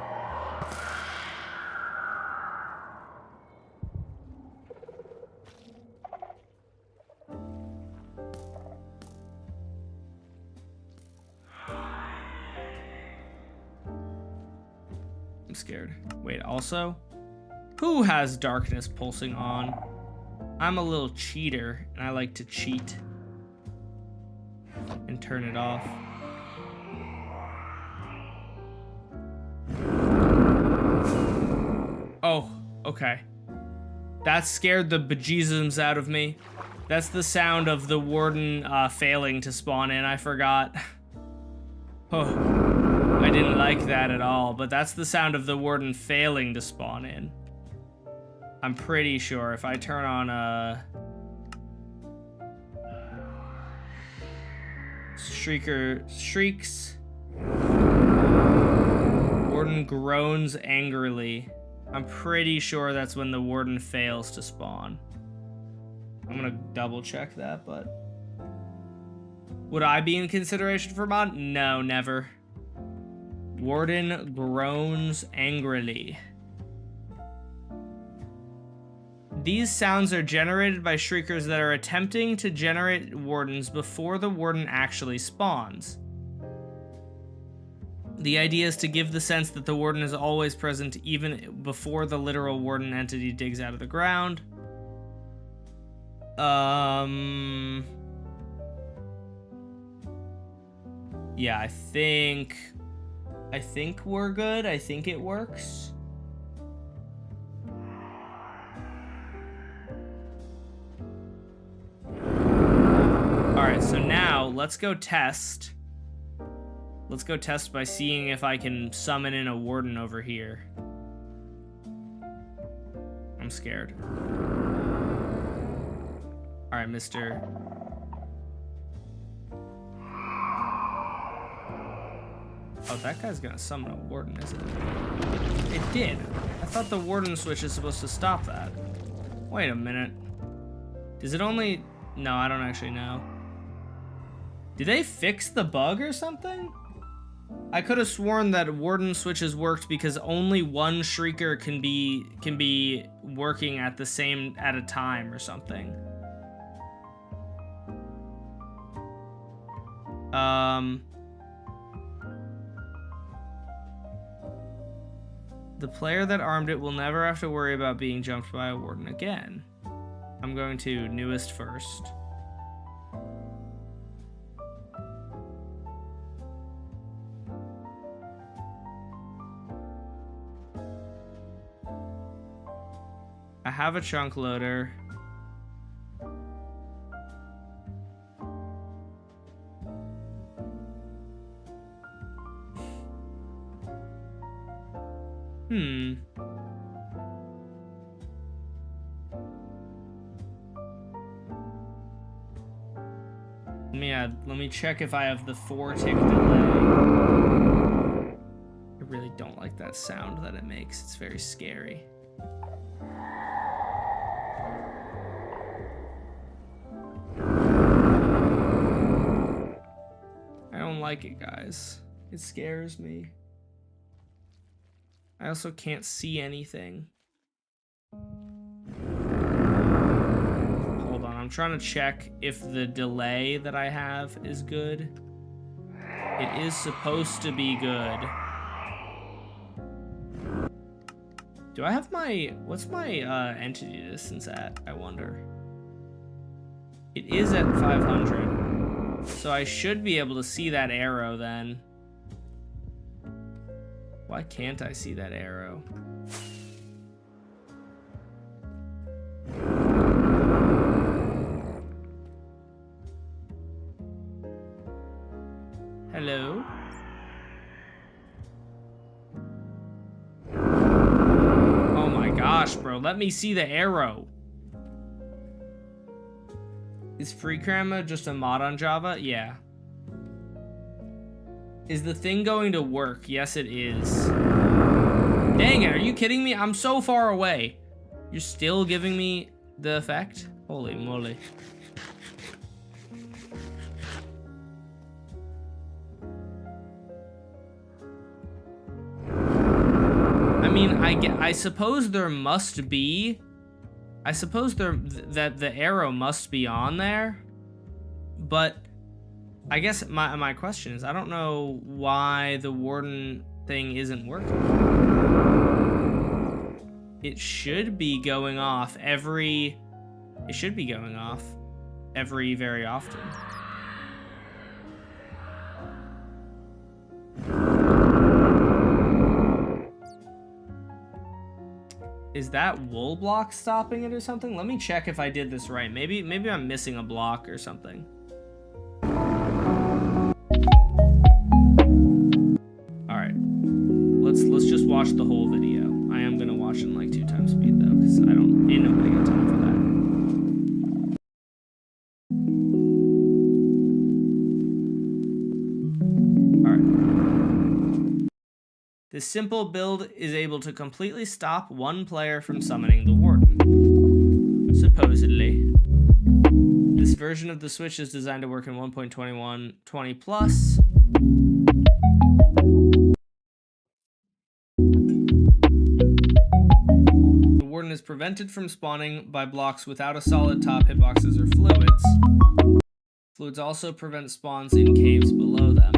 I'm scared. Wait, also, who has darkness pulsing on? I'm a little cheater, and I like to cheat and turn it off. Oh, okay. That scared the bejesus out of me. That's the sound of the warden failing to spawn in. I forgot. Oh. I didn't like that at all, but that's the sound of the warden failing to spawn in. I'm pretty sure if I turn on shrieks, warden groans angrily. I'm pretty sure that's when the warden fails to spawn. I'm gonna double check that, but would I be in consideration for mod? No, never. Warden groans angrily. These sounds are generated by shriekers that are attempting to generate wardens before the warden actually spawns. The idea is to give the sense that the warden is always present even before the literal warden entity digs out of the ground. Yeah, I think we're good. I think it works. Alright, so now let's go test. Let's go test by seeing if I can summon in a warden over here. I'm scared. Alright, mister. Oh, that guy's gonna summon a warden, isn't it? It did. I thought the warden switch is supposed to stop that. Wait a minute. Does it only... No, I don't actually know. Did they fix the bug or something? I could have sworn that warden switches worked because only one shrieker can be working at a time or something. The player that armed it will never have to worry about being jumped by a warden again. I'm going to newest first. I have a chunk loader. Let me check if I have the 4-tick delay. I really don't like that sound that it makes. It's very scary. I don't like it, guys. It scares me. I also can't see anything. Hold on, I'm trying to check if the delay that I have is good. It is supposed to be good. Do I have my... What's my entity distance at, I wonder? It is at 500. So I should be able to see that arrow then. Why can't I see that arrow? Hello? Oh my gosh, bro. Let me see the arrow. Is FreeCramma just a mod on Java? Yeah. Is the thing going to work? Yes, it is. Dang it, are you kidding me? I'm so far away. You're still giving me the effect? Holy moly. I mean, I suppose there must be... I suppose that the arrow must be on there, but I guess my question is, I don't know why the warden thing isn't working. It should be going off very often. Is that wool block stopping it or something? Let me check if I did this right. Maybe I'm missing a block or something. Alright. Let's just watch the whole video. I am gonna watch it in like 2 times speed though, because ain't nobody got time for that. Alright. This simple build is able to completely stop one player from summoning the warden. Supposedly. This version of the Switch is designed to work in 1.21.20 plus. The warden is prevented from spawning by blocks without a solid top, hitboxes, or fluids. Fluids also prevent spawns in caves below them.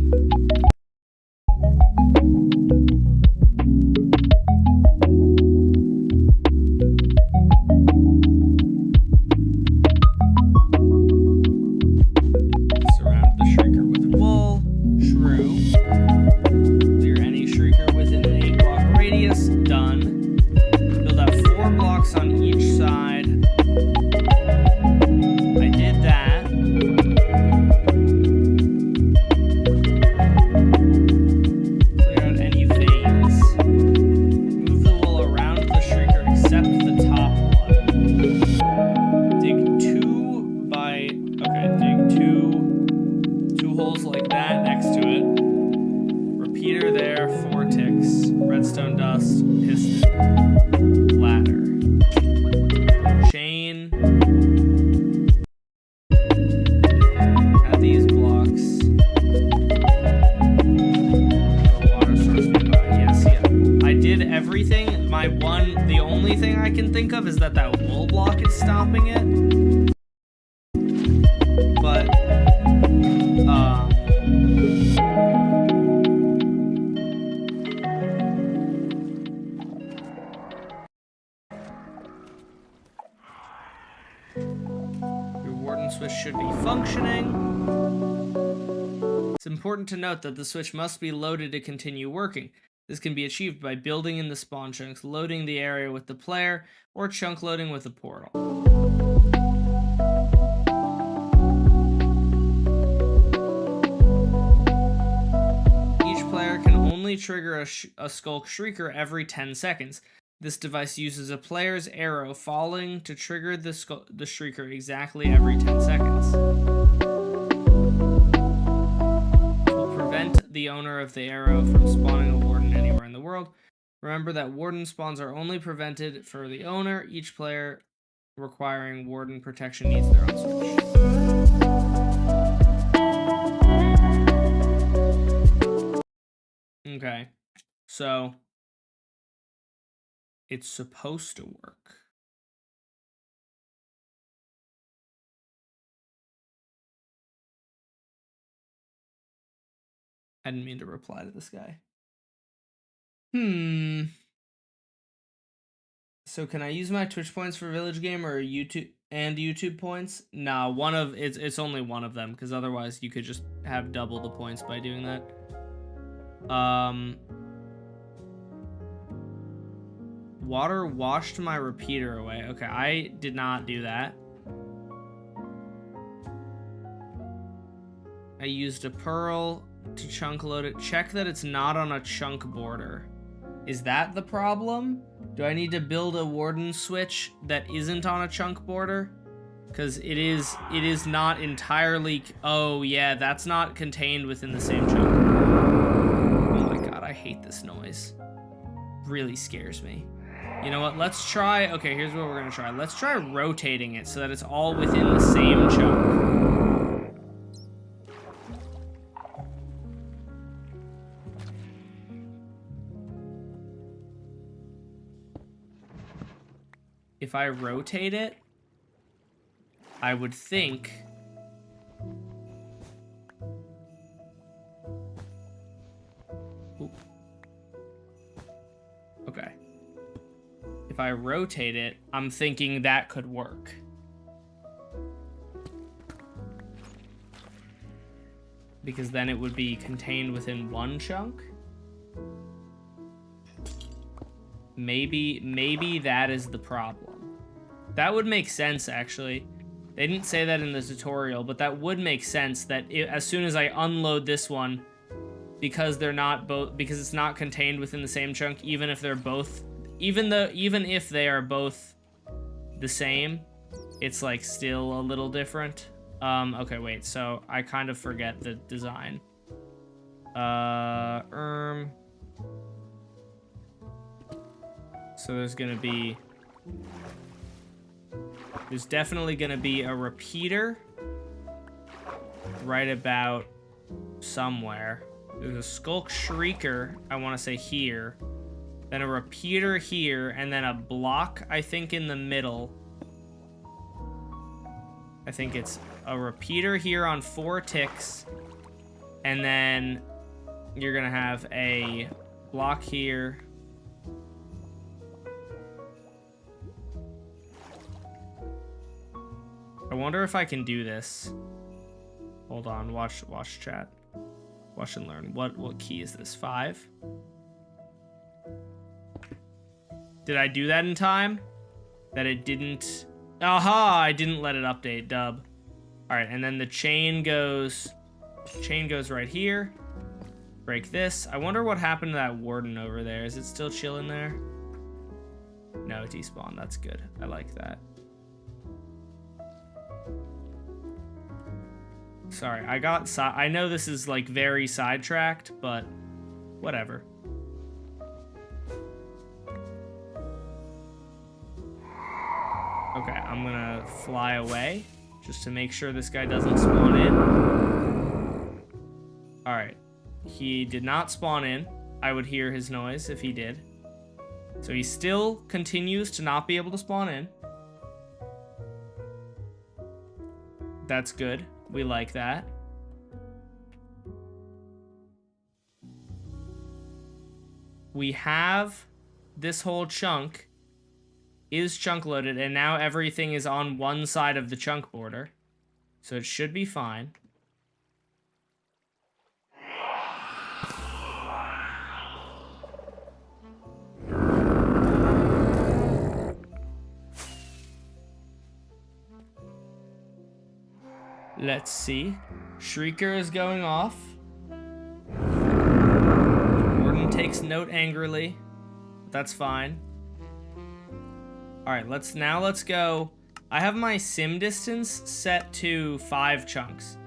everything. The only thing I can think of is that wool block is stopping it. But, your warden switch should be functioning. It's important to note that the switch must be loaded to continue working. This can be achieved by building in the spawn chunks, loading the area with the player, or chunk loading with a portal. Each player can only trigger a Skulk Shrieker every 10 seconds. This device uses a player's arrow falling to trigger the Shrieker exactly every 10 seconds. The owner of the arrow from spawning a warden anywhere in the world. Remember that warden spawns are only prevented for the owner. Each player requiring warden protection needs their own switch. Okay, so it's supposed to work. I didn't mean to reply to this guy. So can I use my Twitch points for Village Game or YouTube points? Nah, it's only one of them, because otherwise you could just have double the points by doing that. Water washed my repeater away. Okay, I did not do that. I used a pearl to chunk load it. Check that it's not on a chunk border. Is that the problem? Do I need to build a warden switch that isn't on a chunk border? Because it is not entirely... Oh, yeah, that's not contained within the same chunk. Oh my god, I hate this noise. Really scares me. You know what, let's try... Okay, here's what we're gonna try. Let's try rotating it so that it's all within the same chunk. If I rotate it, I would think... Oop. Okay. If I rotate it, I'm thinking that could work. Because then it would be contained within one chunk. Maybe that is the problem. That would make sense, actually. They didn't say that in the tutorial, but that would make sense that as soon as I unload this one, because they're not both, because it's not contained within the same chunk, even if they're both, even if they are both the same, it's like still a little different. Okay, wait, so I kind of forget the design. So there's definitely gonna be a repeater right about somewhere. There's a Skulk Shrieker, I want to say here, then a repeater here, and then a block, I think, in the middle. I think it's a repeater here on 4 ticks, and then you're gonna have a block here. I wonder if I can do this. Hold on, watch chat. Watch and learn. What key is this? 5? Did I do that in time? That it didn't... Aha! I didn't let it update, dub. Alright, and then the chain goes right here. Break this. I wonder what happened to that warden over there. Is it still chilling there? No, it despawned. That's good. I like that. Sorry, I know this is like very sidetracked, but whatever. Okay, I'm gonna fly away just to make sure this guy doesn't spawn in. All right, he did not spawn in. I would hear his noise if he did. So he still continues to not be able to spawn in. That's good. We like that. We have this whole chunk is chunk loaded, and now everything is on one side of the chunk border. So it should be fine. Let's see. Shrieker is going off. Warden takes note angrily. That's fine. Alright, let's go. I have my sim distance set to 5 chunks.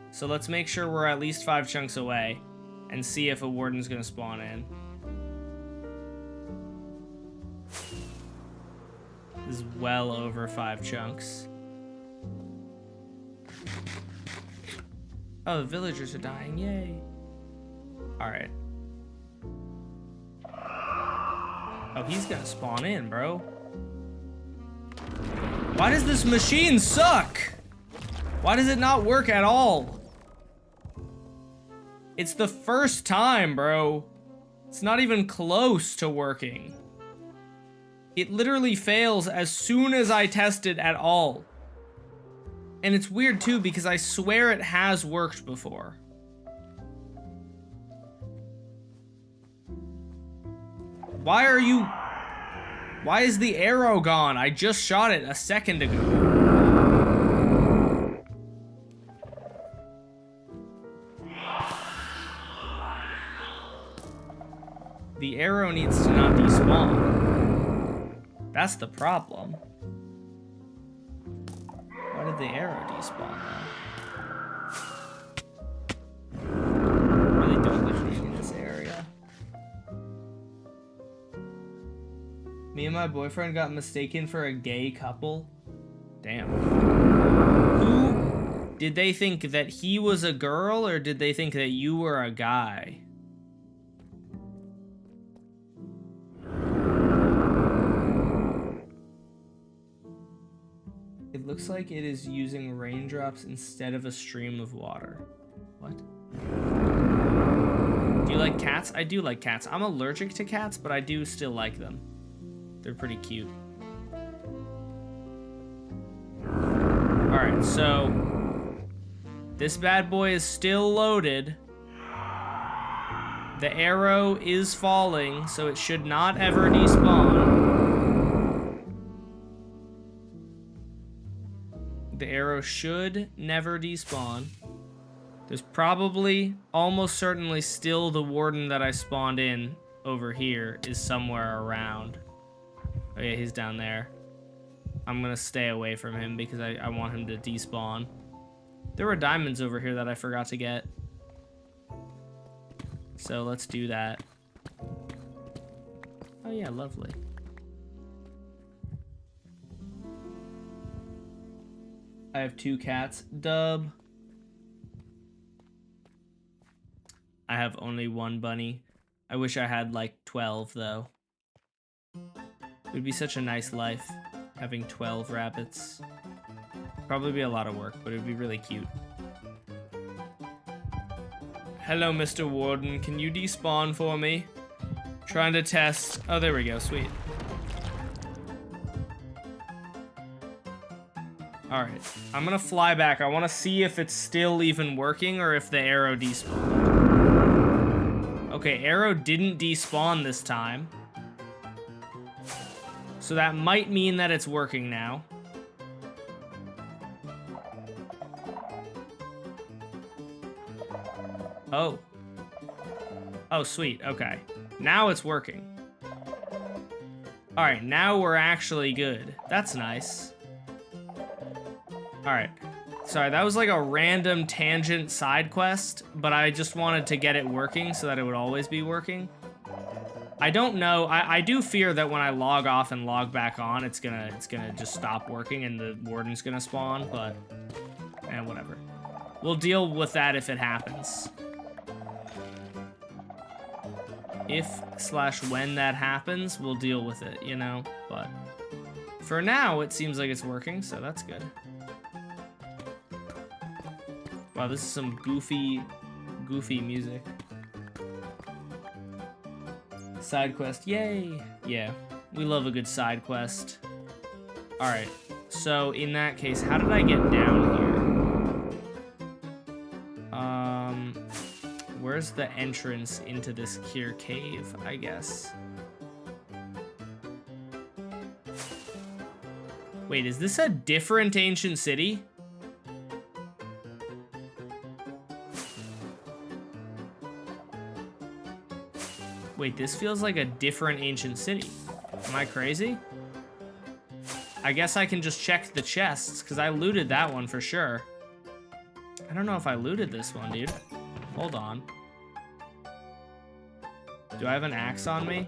So let's make sure we're at least 5 chunks away and see if a warden's gonna spawn in. This is well over 5 chunks. Oh, the villagers are dying, yay. Alright. Oh, he's gonna spawn in, bro. Why does this machine suck? Why does it not work at all? It's the first time, bro. It's not even close to working. It literally fails as soon as I test it at all. And it's weird too, because I swear it has worked before. Why is the arrow gone? I just shot it a second ago. The arrow needs to not despawn. That's the problem. Why did the arrow despawn now? Really don't live in this area. Me and my boyfriend got mistaken for a gay couple. Damn. Who did they think that he was a girl, or did they think that you were a guy? It looks like it is using raindrops instead of a stream of water. What? Do you like cats? I do like cats. I'm allergic to cats, but I do still like them. They're pretty cute. Alright, so this bad boy is still loaded. The arrow is falling, so it should not ever despawn. The arrow should never despawn. There's probably, almost certainly, still the warden that I spawned in over here is somewhere around. Oh yeah, he's down there. I'm gonna stay away from him because I want him to despawn. There were diamonds over here that I forgot to get. So let's do that. Oh yeah, lovely. I have 2 cats. Dub. I have only 1 bunny. I wish I had like 12 though. It would be such a nice life, having 12 rabbits. Probably be a lot of work, but it would be really cute. Hello, Mr. Warden. Can you despawn for me? Trying to test. Oh, there we go. Sweet. Alright, I'm gonna fly back. I want to see if it's still even working or if the arrow despawned. Okay, arrow didn't despawn this time. So that might mean that it's working now. Oh. Oh, sweet. Okay. Now it's working. Alright, now we're actually good. That's nice. Alright. Sorry, that was like a random tangent side quest, but I just wanted to get it working so that it would always be working. I don't know. I do fear that when I log off and log back on, it's gonna just stop working and the warden's gonna spawn, but whatever. We'll deal with that if it happens. If/when that happens, we'll deal with it, you know? But for now, it seems like it's working, so that's good. Wow, this is some goofy music. Side quest, yay! Yeah, we love a good side quest. Alright, so in that case, how did I get down here? Where's the entrance into this here cave, I guess? Wait, is this a different ancient city? Wait, this feels like a different ancient city. Am I crazy? I guess I can just check the chests, because I looted that one for sure. I don't know if I looted this one, dude. Hold on. Do I have an axe on me?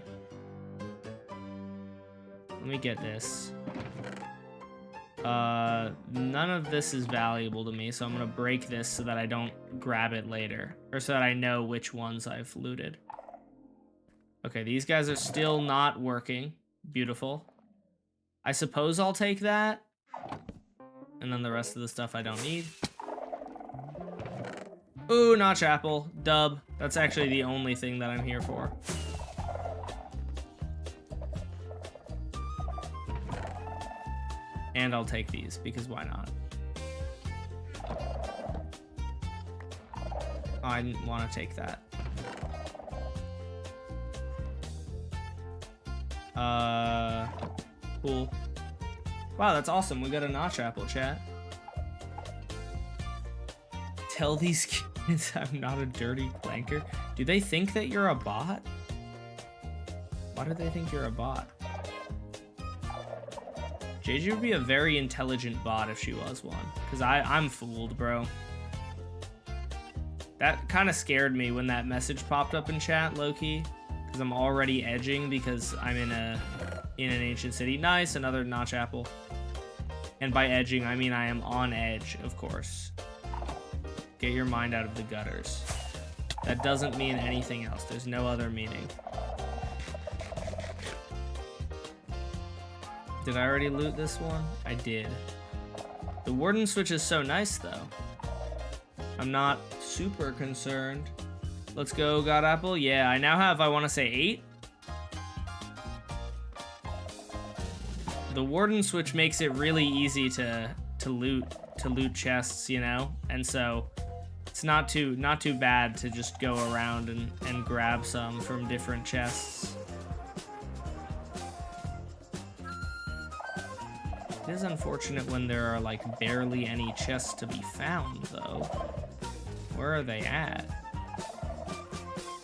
Let me get this. None of this is valuable to me, so I'm gonna break this so that I don't grab it later. Or so that I know which ones I've looted. Okay, these guys are still not working. Beautiful. I suppose I'll take that. And then the rest of the stuff I don't need. Ooh, notch apple. Dub. That's actually the only thing that I'm here for. And I'll take these, because why not? Oh, I didn't want to take that. Cool. Wow, that's awesome. We got a notch apple, chat. Tell these kids I'm not a dirty clanker. Do they think that you're a bot? Why do they think you're a bot? JJ would be a very intelligent bot if she was one. Because I'm fooled, bro. That kind of scared me when that message popped up in chat, low-key. Because I'm already edging because I'm in an ancient city. Nice, another notch apple. And by edging, I mean I am on edge, of course. Get your mind out of the gutters. That doesn't mean anything else. There's no other meaning. Did I already loot this one? I did. The warden switch is so nice, though. I'm not super concerned. Let's go, God Apple. Yeah, I now have, I want to say 8. The warden switch makes it really easy to loot chests, you know? And so it's not too bad to just go around and grab some from different chests. It is unfortunate when there are like barely any chests to be found, though. Where are they at?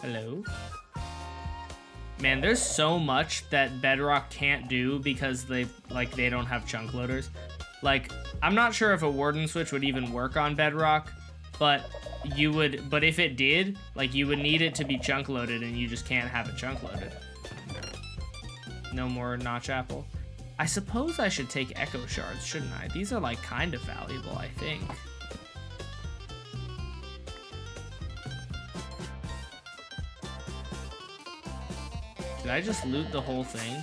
Hello? Man, there's so much that Bedrock can't do because they don't have chunk loaders. Like, I'm not sure if a warden switch would even work on Bedrock, but if it did, like, you would need it to be chunk loaded, and you just can't have it chunk loaded. No more notch apple. I suppose I should take echo shards, shouldn't I? These are like kind of valuable, I think. Did I just loot the whole thing?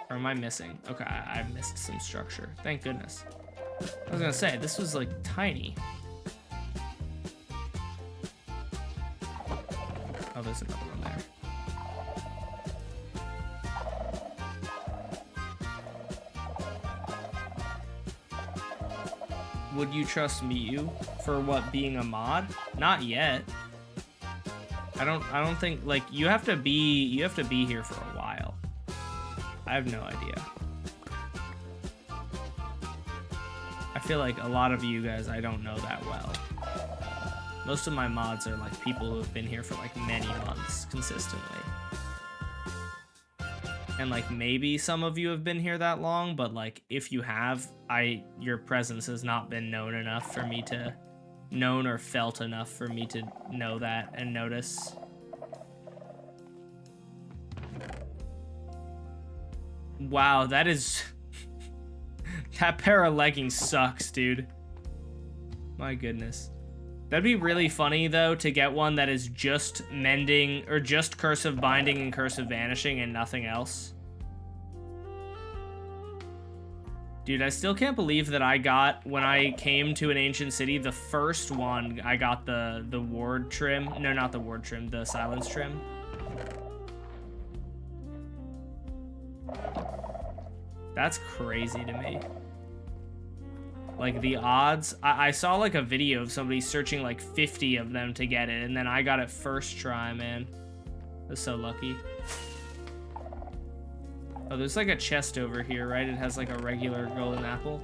Or am I missing? Okay, I missed some structure. Thank goodness. I was gonna say, this was like tiny. Oh, there's another one there. Would you trust me for what, being a mod? Not yet. I don't think, like, you have to be here for a while. I have no idea. I feel like a lot of you guys I don't know that well. Most of my mods are like people who have been here for like many months consistently. And like maybe some of you have been here that long, but like if you have, your presence has not been known enough for me to or felt enough for me to know that and notice. Wow, that is that pair of leggings sucks, dude. My goodness. That'd be really funny, though, to get one that is just mending, or just cursive binding and cursive vanishing and nothing else. Dude, I still can't believe that I got, when I came to an ancient city, the first one, I got the ward trim. No, not the ward trim, the silence trim. That's crazy to me. Like, the odds, I saw, like, a video of somebody searching, like, 50 of them to get it, and then I got it first try, man. I was so lucky. Oh, there's, like, a chest over here, right? It has, like, a regular golden apple.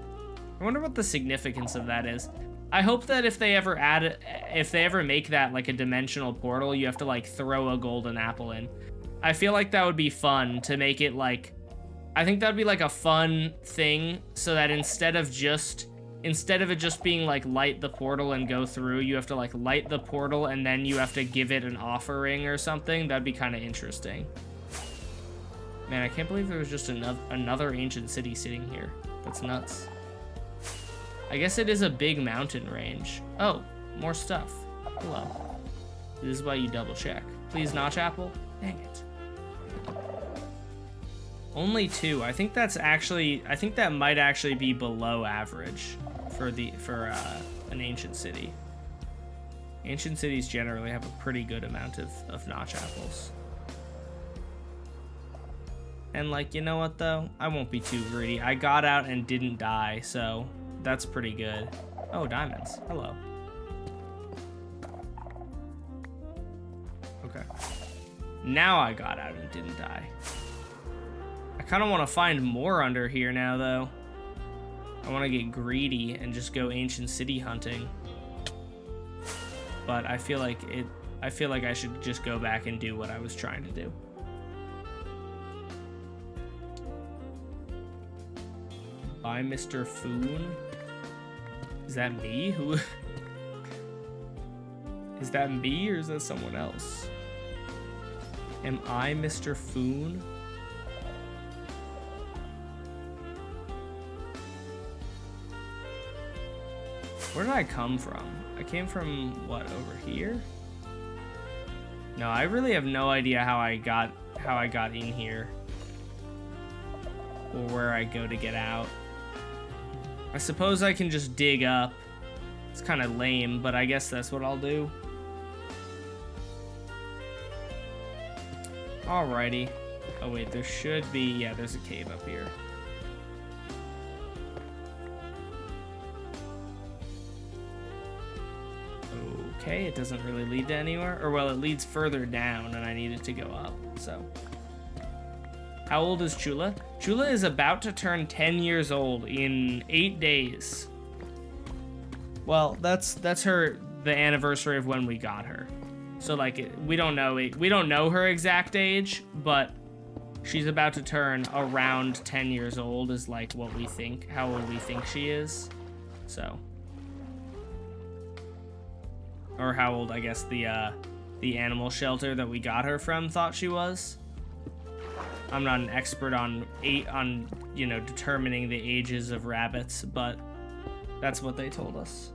I wonder what the significance of that is. I hope that if they ever make that, like, a dimensional portal, you have to, like, throw a golden apple in. I feel like that would be fun to make it, like, I think that'd be, like, a fun thing, so that instead of it just being like light the portal and go through, you have to like light the portal and then you have to give it an offering or something. That'd be kind of interesting. Man, I can't believe there was just another ancient city sitting here. That's nuts. I guess it is a big mountain range. Oh, more stuff. Hello. This is why you double check. Please, notch apple. Dang it. Only 2. I think that might actually be below average for an ancient city. Ancient cities generally have a pretty good amount of notch apples. And like, you know what though? I won't be too greedy. I got out and didn't die, so that's pretty good. Oh, diamonds. Hello. Okay. Now I got out and didn't die. I kind of want to find more under here now, though. I want to get greedy and just go ancient city hunting. But I feel like I should just go back and do what I was trying to do. By Mr. Foon? Is that me? Who? Is that me or is that someone else? Am I Mr. Foon? Where did I come from? I came from, what, over here? No, I really have no idea how I got in here. Or where I go to get out. I suppose I can just dig up. It's kind of lame, but I guess that's what I'll do. Alrighty. Oh wait, there should be, yeah, there's a cave up here. Okay, it doesn't really lead to anywhere. Or, well, it leads further down, and I need it to go up, so. How old is Chula? Chula is about to turn 10 years old in 8 days. Well, that's the anniversary of when we got her. So, like, we don't know her exact age, but she's about to turn around 10 years old is, like, what we think, how old we think she is, so. Or how old, I guess, the animal shelter that we got her from thought she was. I'm not an expert on you know, determining the ages of rabbits, but that's what they told us.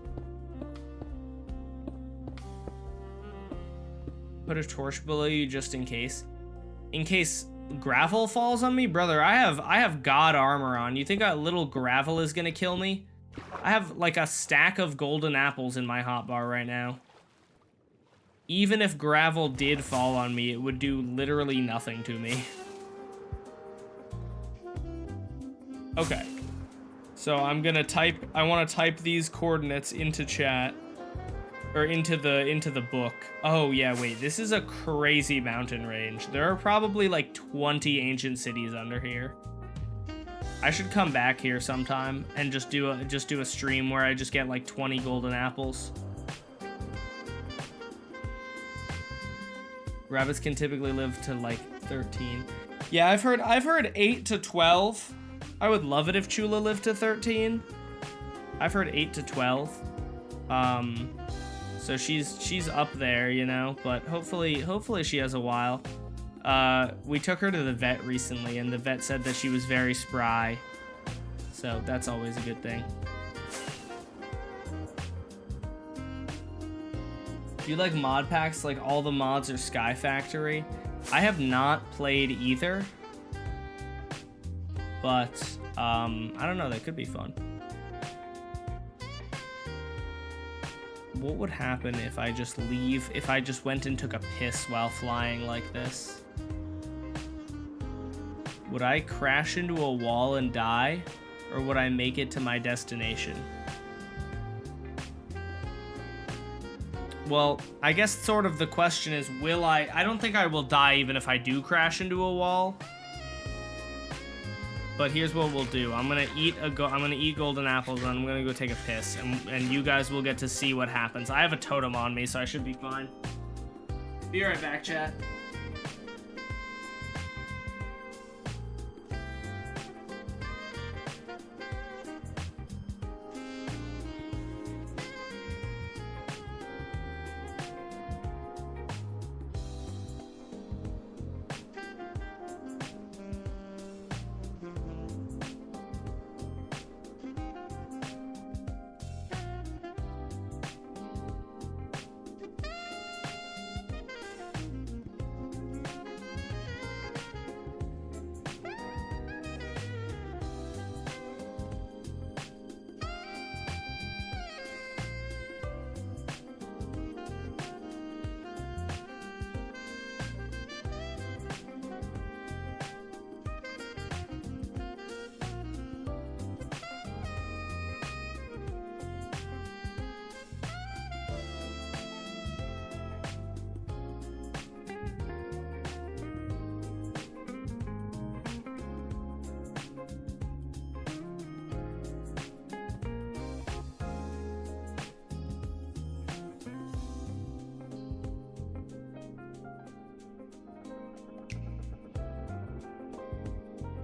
Put a torch below you just in case. In case gravel falls on me? Brother, I have god armor on. You think a little gravel is gonna kill me? I have like a stack of golden apples in my hotbar right now. Even if gravel did fall on me, it would do literally nothing to me. Okay. So I'm gonna I wanna type these coordinates into chat. Or into the book. Oh yeah, wait, this is a crazy mountain range. There are probably like 20 ancient cities under here. I should come back here sometime and just do a stream where I just get like 20 golden apples. Rabbits can typically live to like 13. Yeah, I've heard 8 to 12. I would love it if Chula lived to 13. I've heard 8 to 12. So she's up there, you know, but hopefully she has a while. We took her to the vet recently, and the vet said that she was very spry. So that's always a good thing. Do you like mod packs? Like all the mods are Sky Factory? I have not played either. But, I don't know, that could be fun. What would happen if I just if I just went and took a piss while flying like this? Would I crash into a wall and die? Or would I make it to my destination? Well, I guess sort of the question is, will I don't think I will die even if I do crash into a wall. But here's what we'll do. I'm gonna eat golden apples and I'm gonna go take a piss, and you guys will get to see what happens. I have a totem on me, so I should be fine. Be right back, chat.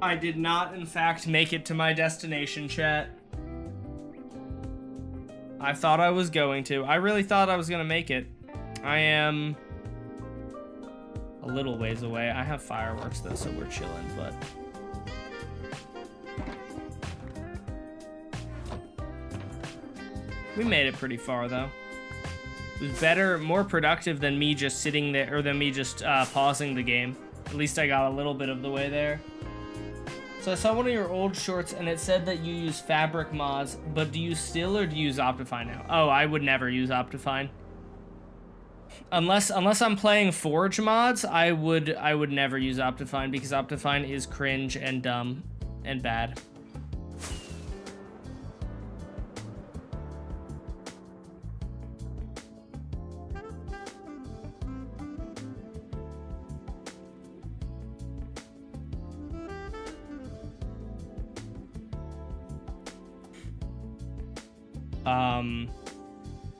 I did not, in fact, make it to my destination, chat. I thought I was going to. I really thought I was going to make it. I am a little ways away. I have fireworks, though, so we're chilling, but... we made it pretty far, though. It was better, more productive than me just sitting there, or than me just pausing the game. At least I got a little bit of the way there. So I saw one of your old shorts and it said that you use fabric mods, but do you still or do you use Optifine now? Oh, I would never use Optifine. Unless I'm playing Forge mods, I would never use Optifine because Optifine is cringe and dumb and bad.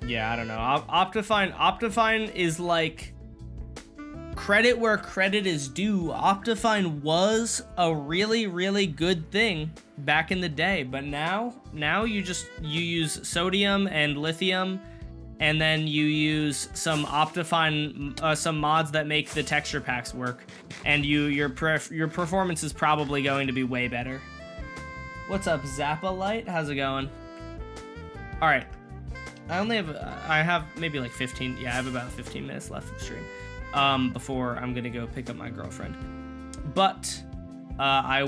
Yeah, I don't know. Optifine is like credit where credit is due. Optifine was a really, really good thing back in the day, but now you use sodium and lithium, and then you use some Optifine, some mods that make the texture packs work, and your performance is probably going to be way better. What's up, Zappa Light? How's it going? All right. I have maybe like 15, yeah, I have about 15 minutes left of stream, before I'm gonna go pick up my girlfriend. But, I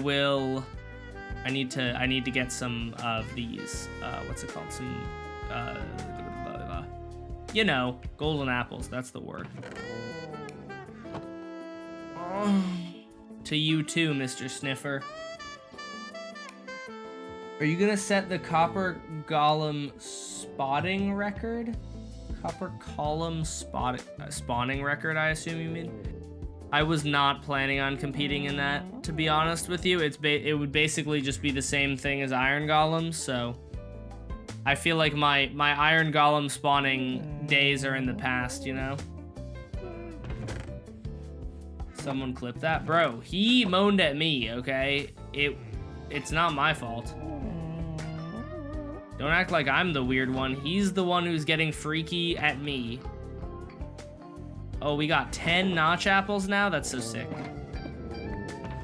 need to get some of these, what's it called, some, you know, golden apples, that's the word. To you too, Mr. Sniffer. Are you gonna set the copper golem spotting record? Copper column spawning record, I assume you mean? I was not planning on competing in that, to be honest with you. It would basically just be the same thing as iron golems, so I feel like my iron golem spawning days are in the past, you know? Someone clip that? Bro, he moaned at me, okay? It's not my fault. Don't act like I'm the weird one. He's the one who's getting freaky at me. Oh, we got 10 notch apples now? That's so sick.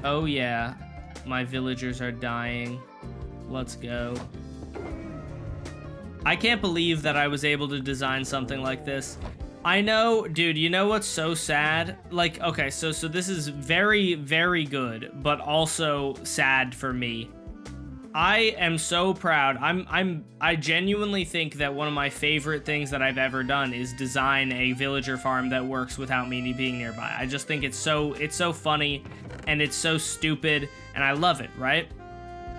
Oh yeah, my villagers are dying. Let's go. I can't believe that I was able to design something like this. I know, dude, you know what's so sad? Like, okay, so this is very, very good, but also sad for me. I am so proud. I genuinely think that one of my favorite things that I've ever done is design a villager farm that works without me being nearby. I just think it's so funny and it's so stupid and I love it, right?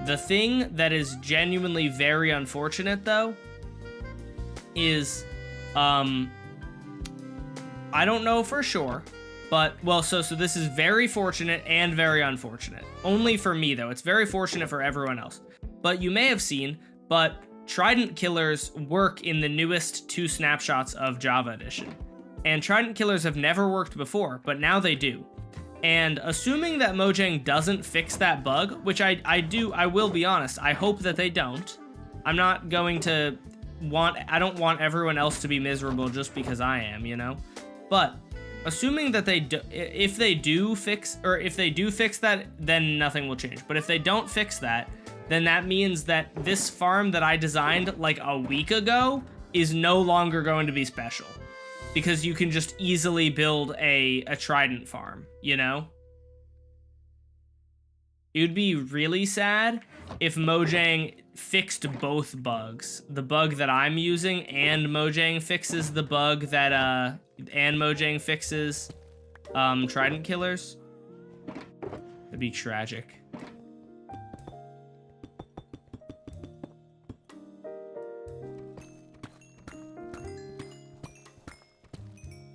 The thing that is genuinely very unfortunate though is I don't know for sure, but, well, so this is very fortunate and very unfortunate. Only for me, though. It's very fortunate for everyone else. But you may have seen, but Trident killers work in the newest 2 snapshots of Java Edition. And Trident killers have never worked before, but now they do. And assuming that Mojang doesn't fix that bug, which I will be honest, I hope that they don't. I'm not going to I don't want everyone else to be miserable just because I am, you know? But assuming that if they do fix that, then nothing will change. But if they don't fix that, then that means that this farm that I designed like a week ago is no longer going to be special. Because you can just easily build a Trident farm, you know? It would be really sad if Mojang fixed both bugs. The bug that I'm using and Mojang fixes the bug that, and Mojang fixes, Trident killers. It'd be tragic.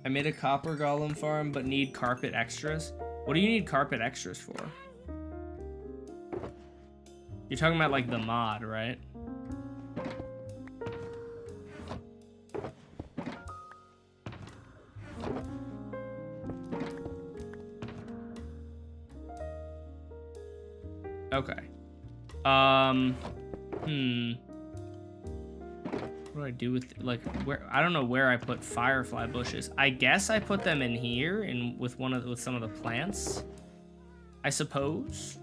I made a copper golem farm, but need carpet extras. What do you need carpet extras for? You're talking about, like, the mod, right? Okay. What do I do with, like, where? I don't know where I put firefly bushes. I guess I put them in here, with some of the plants. I suppose.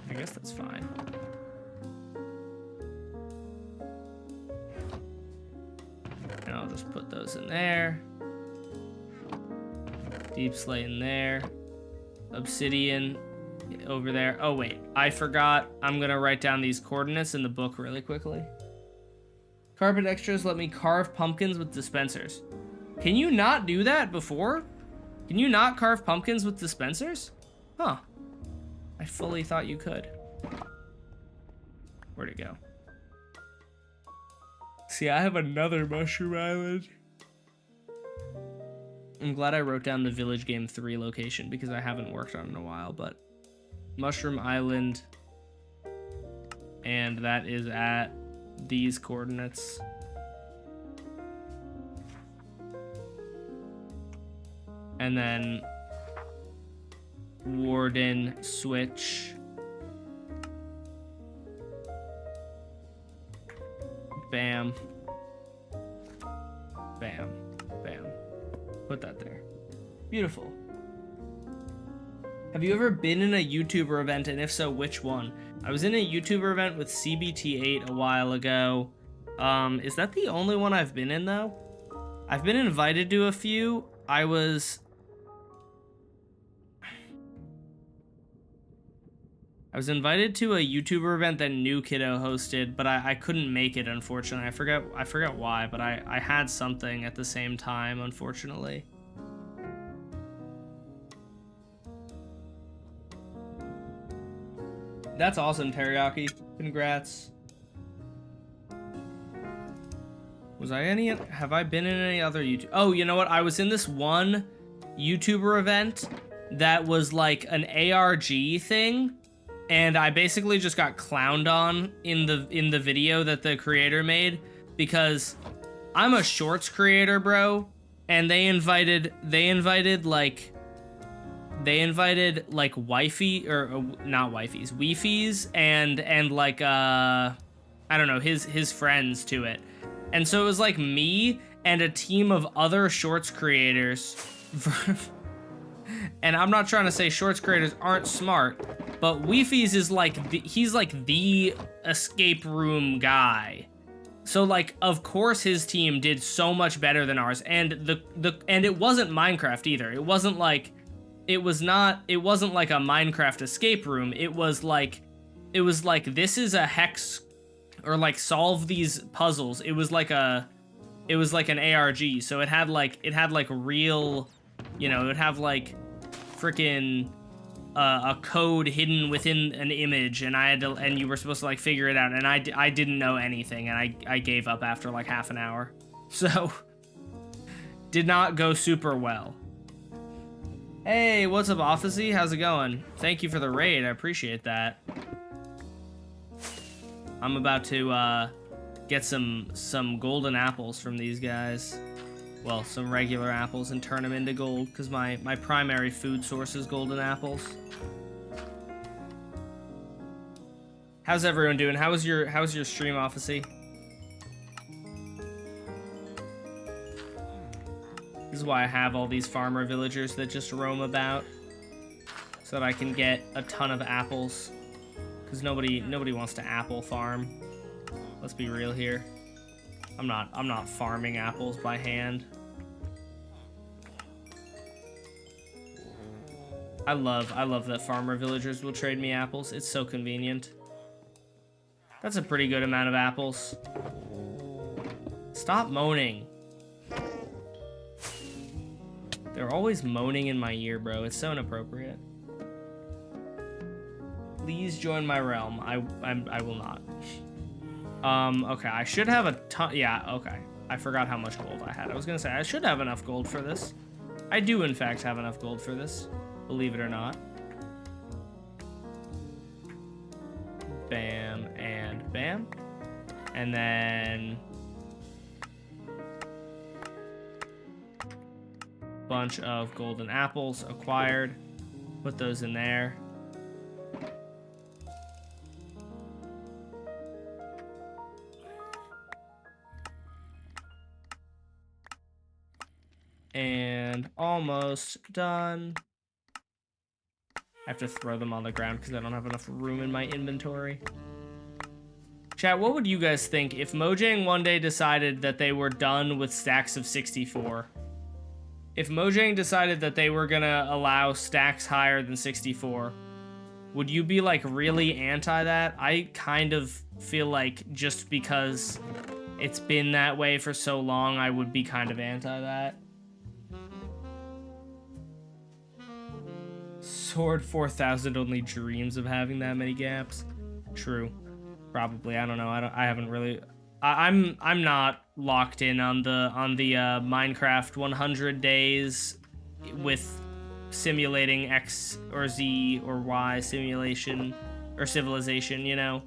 I guess that's fine. And I'll just put those in there. Deep slate in there. Obsidian over there. Oh wait, I forgot. I'm gonna write down these coordinates in the book really quickly. Carpet extras let me carve pumpkins with dispensers. Can you not do that before? Can you not carve pumpkins with dispensers? Huh. I fully thought you could. Where'd it go? See, I have another mushroom island. I'm glad I wrote down the Village Game 3 location because I haven't worked on it in a while, but mushroom island, and that is at these coordinates. And then warden switch. Bam. Bam. Bam. Put that there. Beautiful. Have you ever been in a YouTuber event, and if so, which one? I was in a YouTuber event with CBT8 a while ago. Is that the only one I've been in, though? I've been invited to a few. I was invited to a YouTuber event that New Kiddo hosted, but I couldn't make it, unfortunately. I forgot why, but I had something at the same time, unfortunately. That's awesome, Teriyaki. Congrats. Have I been in any other YouTube? Oh, you know what? I was in this one YouTuber event that was like an ARG thing, and I basically just got clowned on in the video that the creator made because I'm a shorts creator, bro, and they invited like wifey or not wifeys, weefies and like I don't know, his friends to it. And so it was like me and a team of other shorts creators. And I'm not trying to say shorts creators aren't smart, but Weefies is like he's like the escape room guy. So like, of course his team did so much better than ours, and and it wasn't Minecraft either. It wasn't like, it wasn't like a Minecraft escape room. It was like this is a hex, or like solve these puzzles. It was like an ARG. So it had like real, you know, it would have like freaking a code hidden within an image, and and you were supposed to like figure it out, and I didn't know anything, and I gave up after like half an hour. So did not go super well. Hey, what's up, Officey? How's it going? Thank you for the raid. I appreciate that. I'm about to get some golden apples from these guys. Well, some regular apples, and turn them into gold, because my primary food source is golden apples. How's everyone doing? How's your stream, Officey? This is why I have all these farmer villagers that just roam about, so that I can get a ton of apples. Because nobody wants to apple farm. Let's be real here. I'm not farming apples by hand. I love that farmer villagers will trade me apples. It's so convenient. That's a pretty good amount of apples. Stop moaning. They're always moaning in my ear, bro. It's so inappropriate. Please join my realm. I will not. Okay, I should have a ton. Yeah, okay. I forgot how much gold I had. I was gonna say, I should have enough gold for this. I do, in fact, have enough gold for this. Believe it or not. Bam and bam. And then bunch of golden apples acquired. Put those in there. And almost done. I have to throw them on the ground because I don't have enough room in my inventory. Chat, what would you guys think if Mojang one day decided that they were done with stacks of 64? If Mojang decided that they were gonna allow stacks higher than 64, would you be like really anti that? I kind of feel like just because it's been that way for so long, I would be kind of anti that. Sword 4000 only dreams of having that many gaps. True. Probably. I don't know. I haven't really. I'm not locked in on the Minecraft 100 days with simulating X or Z or Y simulation or civilization, you know.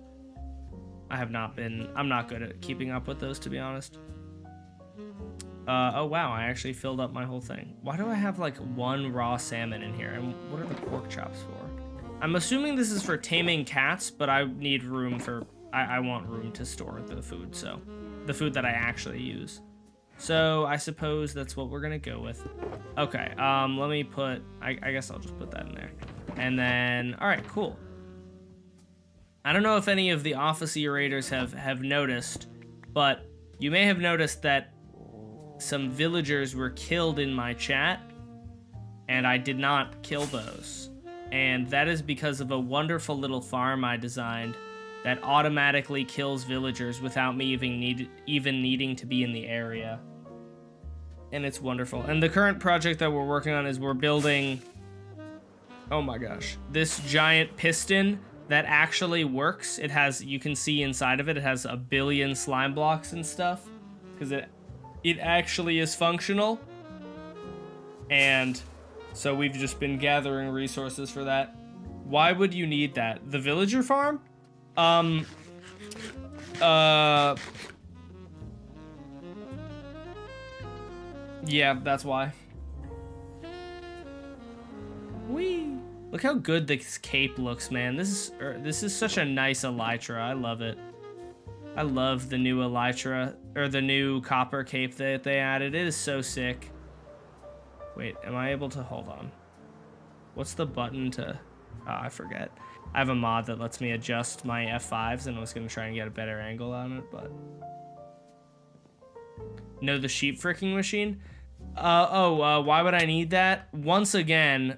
I'm not good at keeping up with those, to be honest. Oh wow, I actually filled up my whole thing. Why do I have like one raw salmon in here? And what are the pork chops for? I'm assuming this is for taming cats, but I need room for, I want room to store the food, so. The food that I actually use. So I suppose that's what we're gonna go with. Okay, let me put, I guess I'll just put that in there. And then, all right, cool. I don't know if any of the Officey raiders have noticed, but you may have noticed that some villagers were killed in my chat, and I did not kill those. And that is because of a wonderful little farm I designed that automatically kills villagers without me even needing to be in the area. And it's wonderful. And the current project that we're working on is we're building, oh my gosh, this giant piston that actually works. It has, you can see inside of it, it has 1 billion slime blocks and stuff, because it actually is functional. And so we've just been gathering resources for that. Why would you need that? The villager farm? Yeah, that's why. Whee! Look how good this cape looks, man. This is such a nice elytra. I love it. I love the new elytra, or the new copper cape that they added. It is so sick. Wait, am I able to, hold on. What's the button to, oh, I forget. I have a mod that lets me adjust my F5s, and I was gonna try and get a better angle on it, but No, the sheep fricking machine. Why would I need that? Once again,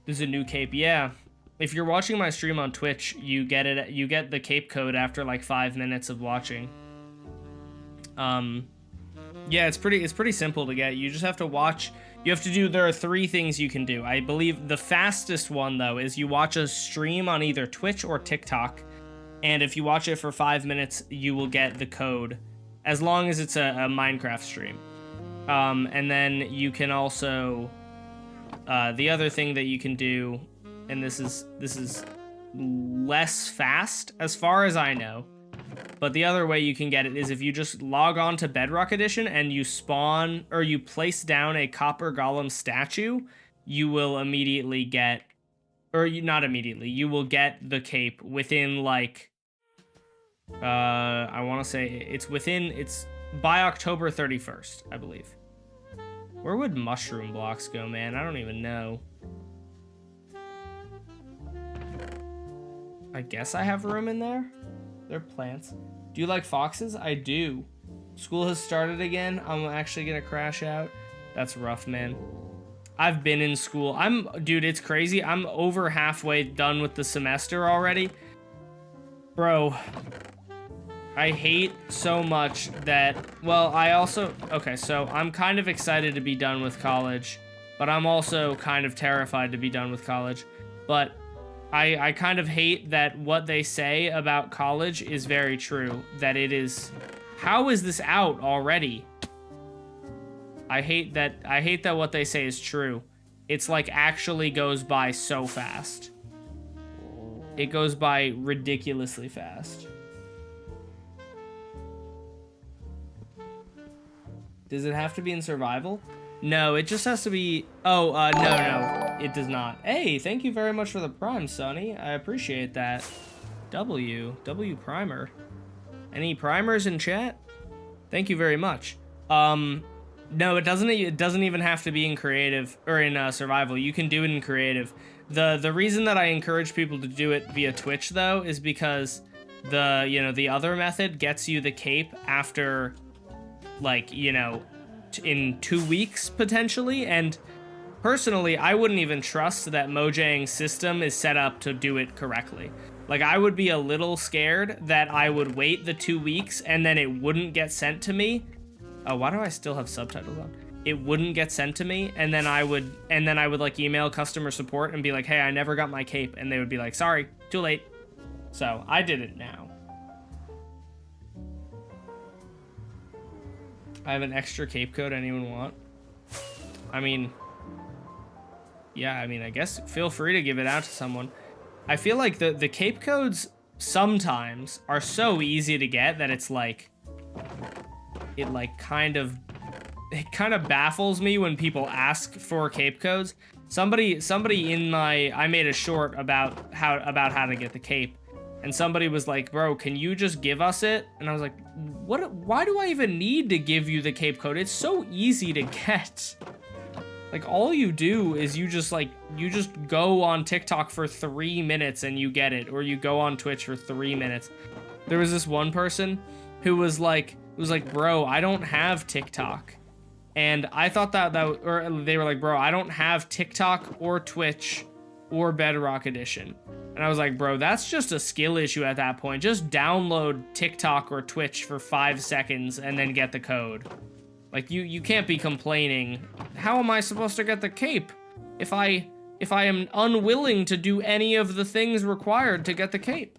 there's a new cape. Yeah. If you're watching my stream on Twitch, you get it. You get the cape code after like 5 minutes of watching. Yeah, it's pretty simple to get. You just have to watch. You have to do. There are 3 things you can do. I believe the fastest one though is you watch a stream on either Twitch or TikTok, and if you watch it for 5 minutes, you will get the code, as long as it's a Minecraft stream. And then you can also. The other thing that you can do, and this is less fast as far as I know, but the other way you can get it is if you just log on to Bedrock Edition and you spawn or you place down a copper golem statue, you will immediately get, or not immediately, you will get the cape within like, I want to say it's by October 31st, I believe. Where would mushroom blocks go, man? I don't even know. I guess I have room in there. They're plants. Do you like foxes? I do. School has started again. I'm actually gonna crash out. That's rough, man. I've been in school. Dude, it's crazy. I'm over halfway done with the semester already. Bro, I hate so much that, well, okay, so I'm kind of excited to be done with college, but I'm also kind of terrified to be done with college. But I kind of hate that what they say about college is very true, that it is, how is this out already? I hate that what they say is true. It's like actually goes by so fast. It goes by ridiculously fast. Does it have to be in survival? No, it just has to be... Oh, no, it does not. Hey, thank you very much for the prime, Sonny. I appreciate that. W primer. Any primers in chat? Thank you very much. No, it doesn't even have to be in creative or in survival. You can do it in creative. The reason that I encourage people to do it via Twitch though is because the other method gets you the cape after, like, in 2 weeks potentially, and personally I wouldn't even trust that Mojang's system is set up to do it correctly. Like, I would be a little scared that I would wait the 2 weeks and then it wouldn't get sent to me. Oh, why do I still have subtitles on? It wouldn't get sent to me, and then I would like email customer support and be like, hey, I never got my cape, and they would be like, sorry, too late. So I did it now. I have an extra cape code. Anyone want? I mean, yeah, I guess feel free to give it out to someone. I feel like the cape codes sometimes are so easy to get that it's like, it kind of baffles me when people ask for cape codes. Somebody in I made a short about how to get the cape, and somebody was like, bro, can you just give us it? And I was like, why do I even need to give you the cape code? It's so easy to get. Like, all you do is you just go on TikTok for 3 minutes and you get it, or you go on Twitch for 3 minutes. There was this one person who was like, bro, I don't have TikTok. And I thought or they were like, bro, I don't have TikTok or Twitch or Bedrock Edition. And I was like, bro, that's just a skill issue at that point. Just download TikTok or Twitch for 5 seconds and then get the code. Like, you can't be complaining. How am I supposed to get the cape if I am unwilling to do any of the things required to get the cape?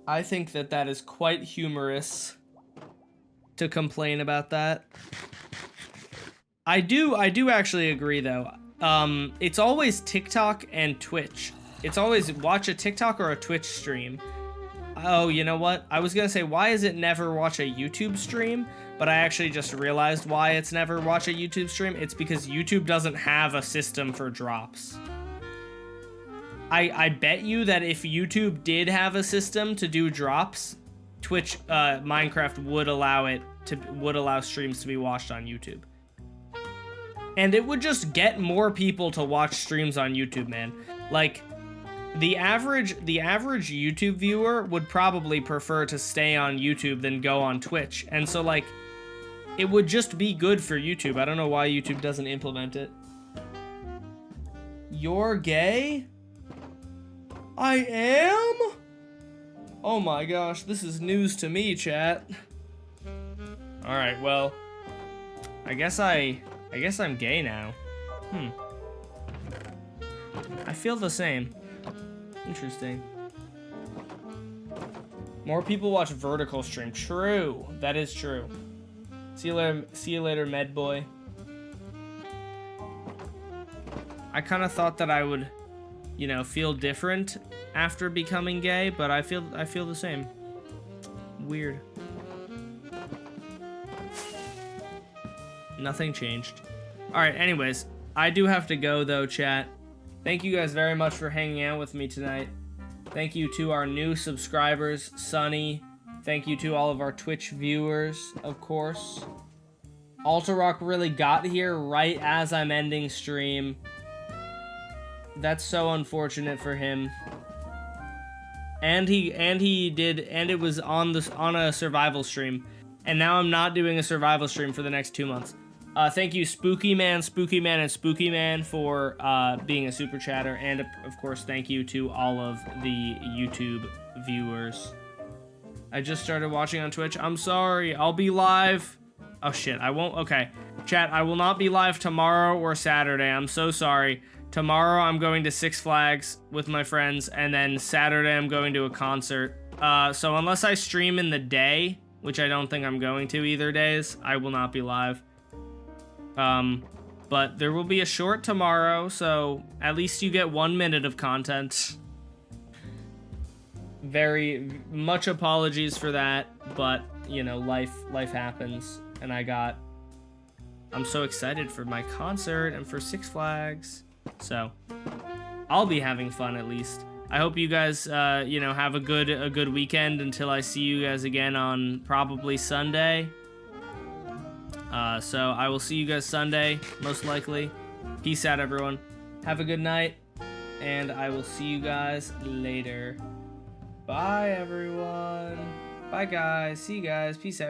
I think that is quite humorous to complain about that. I do actually agree though. It's always TikTok and Twitch. It's always watch a TikTok or a Twitch stream. Oh, you know what? I was gonna say, why is it never watch a YouTube stream? But I actually just realized why it's never watch a YouTube stream. It's because YouTube doesn't have a system for drops. I bet you that if YouTube did have a system to do drops, Twitch, Minecraft would allow streams to be watched on YouTube. And it would just get more people to watch streams on YouTube, man. Like, the average YouTube viewer would probably prefer to stay on YouTube than go on Twitch. And so, like, it would just be good for YouTube. I don't know why YouTube doesn't implement it. You're gay? I am? Oh my gosh, this is news to me, chat. Alright, well, I guess I'm gay now. I feel the same. Interesting. More people watch vertical stream. True. That is true. See you later, med boy. I kind of thought that I would, you know, feel different after becoming gay, but I feel the same. Weird. Nothing changed. All right, anyways, I do have to go though, chat. Thank you guys very much for hanging out with me tonight. Thank you to our new subscribers, Sunny. Thank you to all of our Twitch viewers, of course. Alterrock really got here right as I'm ending stream. That's so unfortunate for him. And it was on a survival stream. And now I'm not doing a survival stream for the next 2 months. Thank you, Spooky Man, and Spooky Man for being a super chatter, and of course, thank you to all of the YouTube viewers. I just started watching on Twitch. I'm sorry. I'll be live. Oh shit, I won't. Okay, chat. I will not be live tomorrow or Saturday. I'm so sorry. Tomorrow I'm going to Six Flags with my friends, and then Saturday I'm going to a concert. So unless I stream in the day, which I don't think I'm going to either days, I will not be live. But there will be a short tomorrow, so at least you get 1 minute of content. Very much apologies for that, but you know, life happens, and I'm so excited for my concert and for Six Flags. So I'll be having fun at least. I hope you guys you know, have a good weekend until I see you guys again on probably Sunday. So I will see you guys Sunday, most likely. Peace out, everyone. Have a good night, and I will see you guys later. Bye, everyone. Bye, guys. See you guys. Peace out.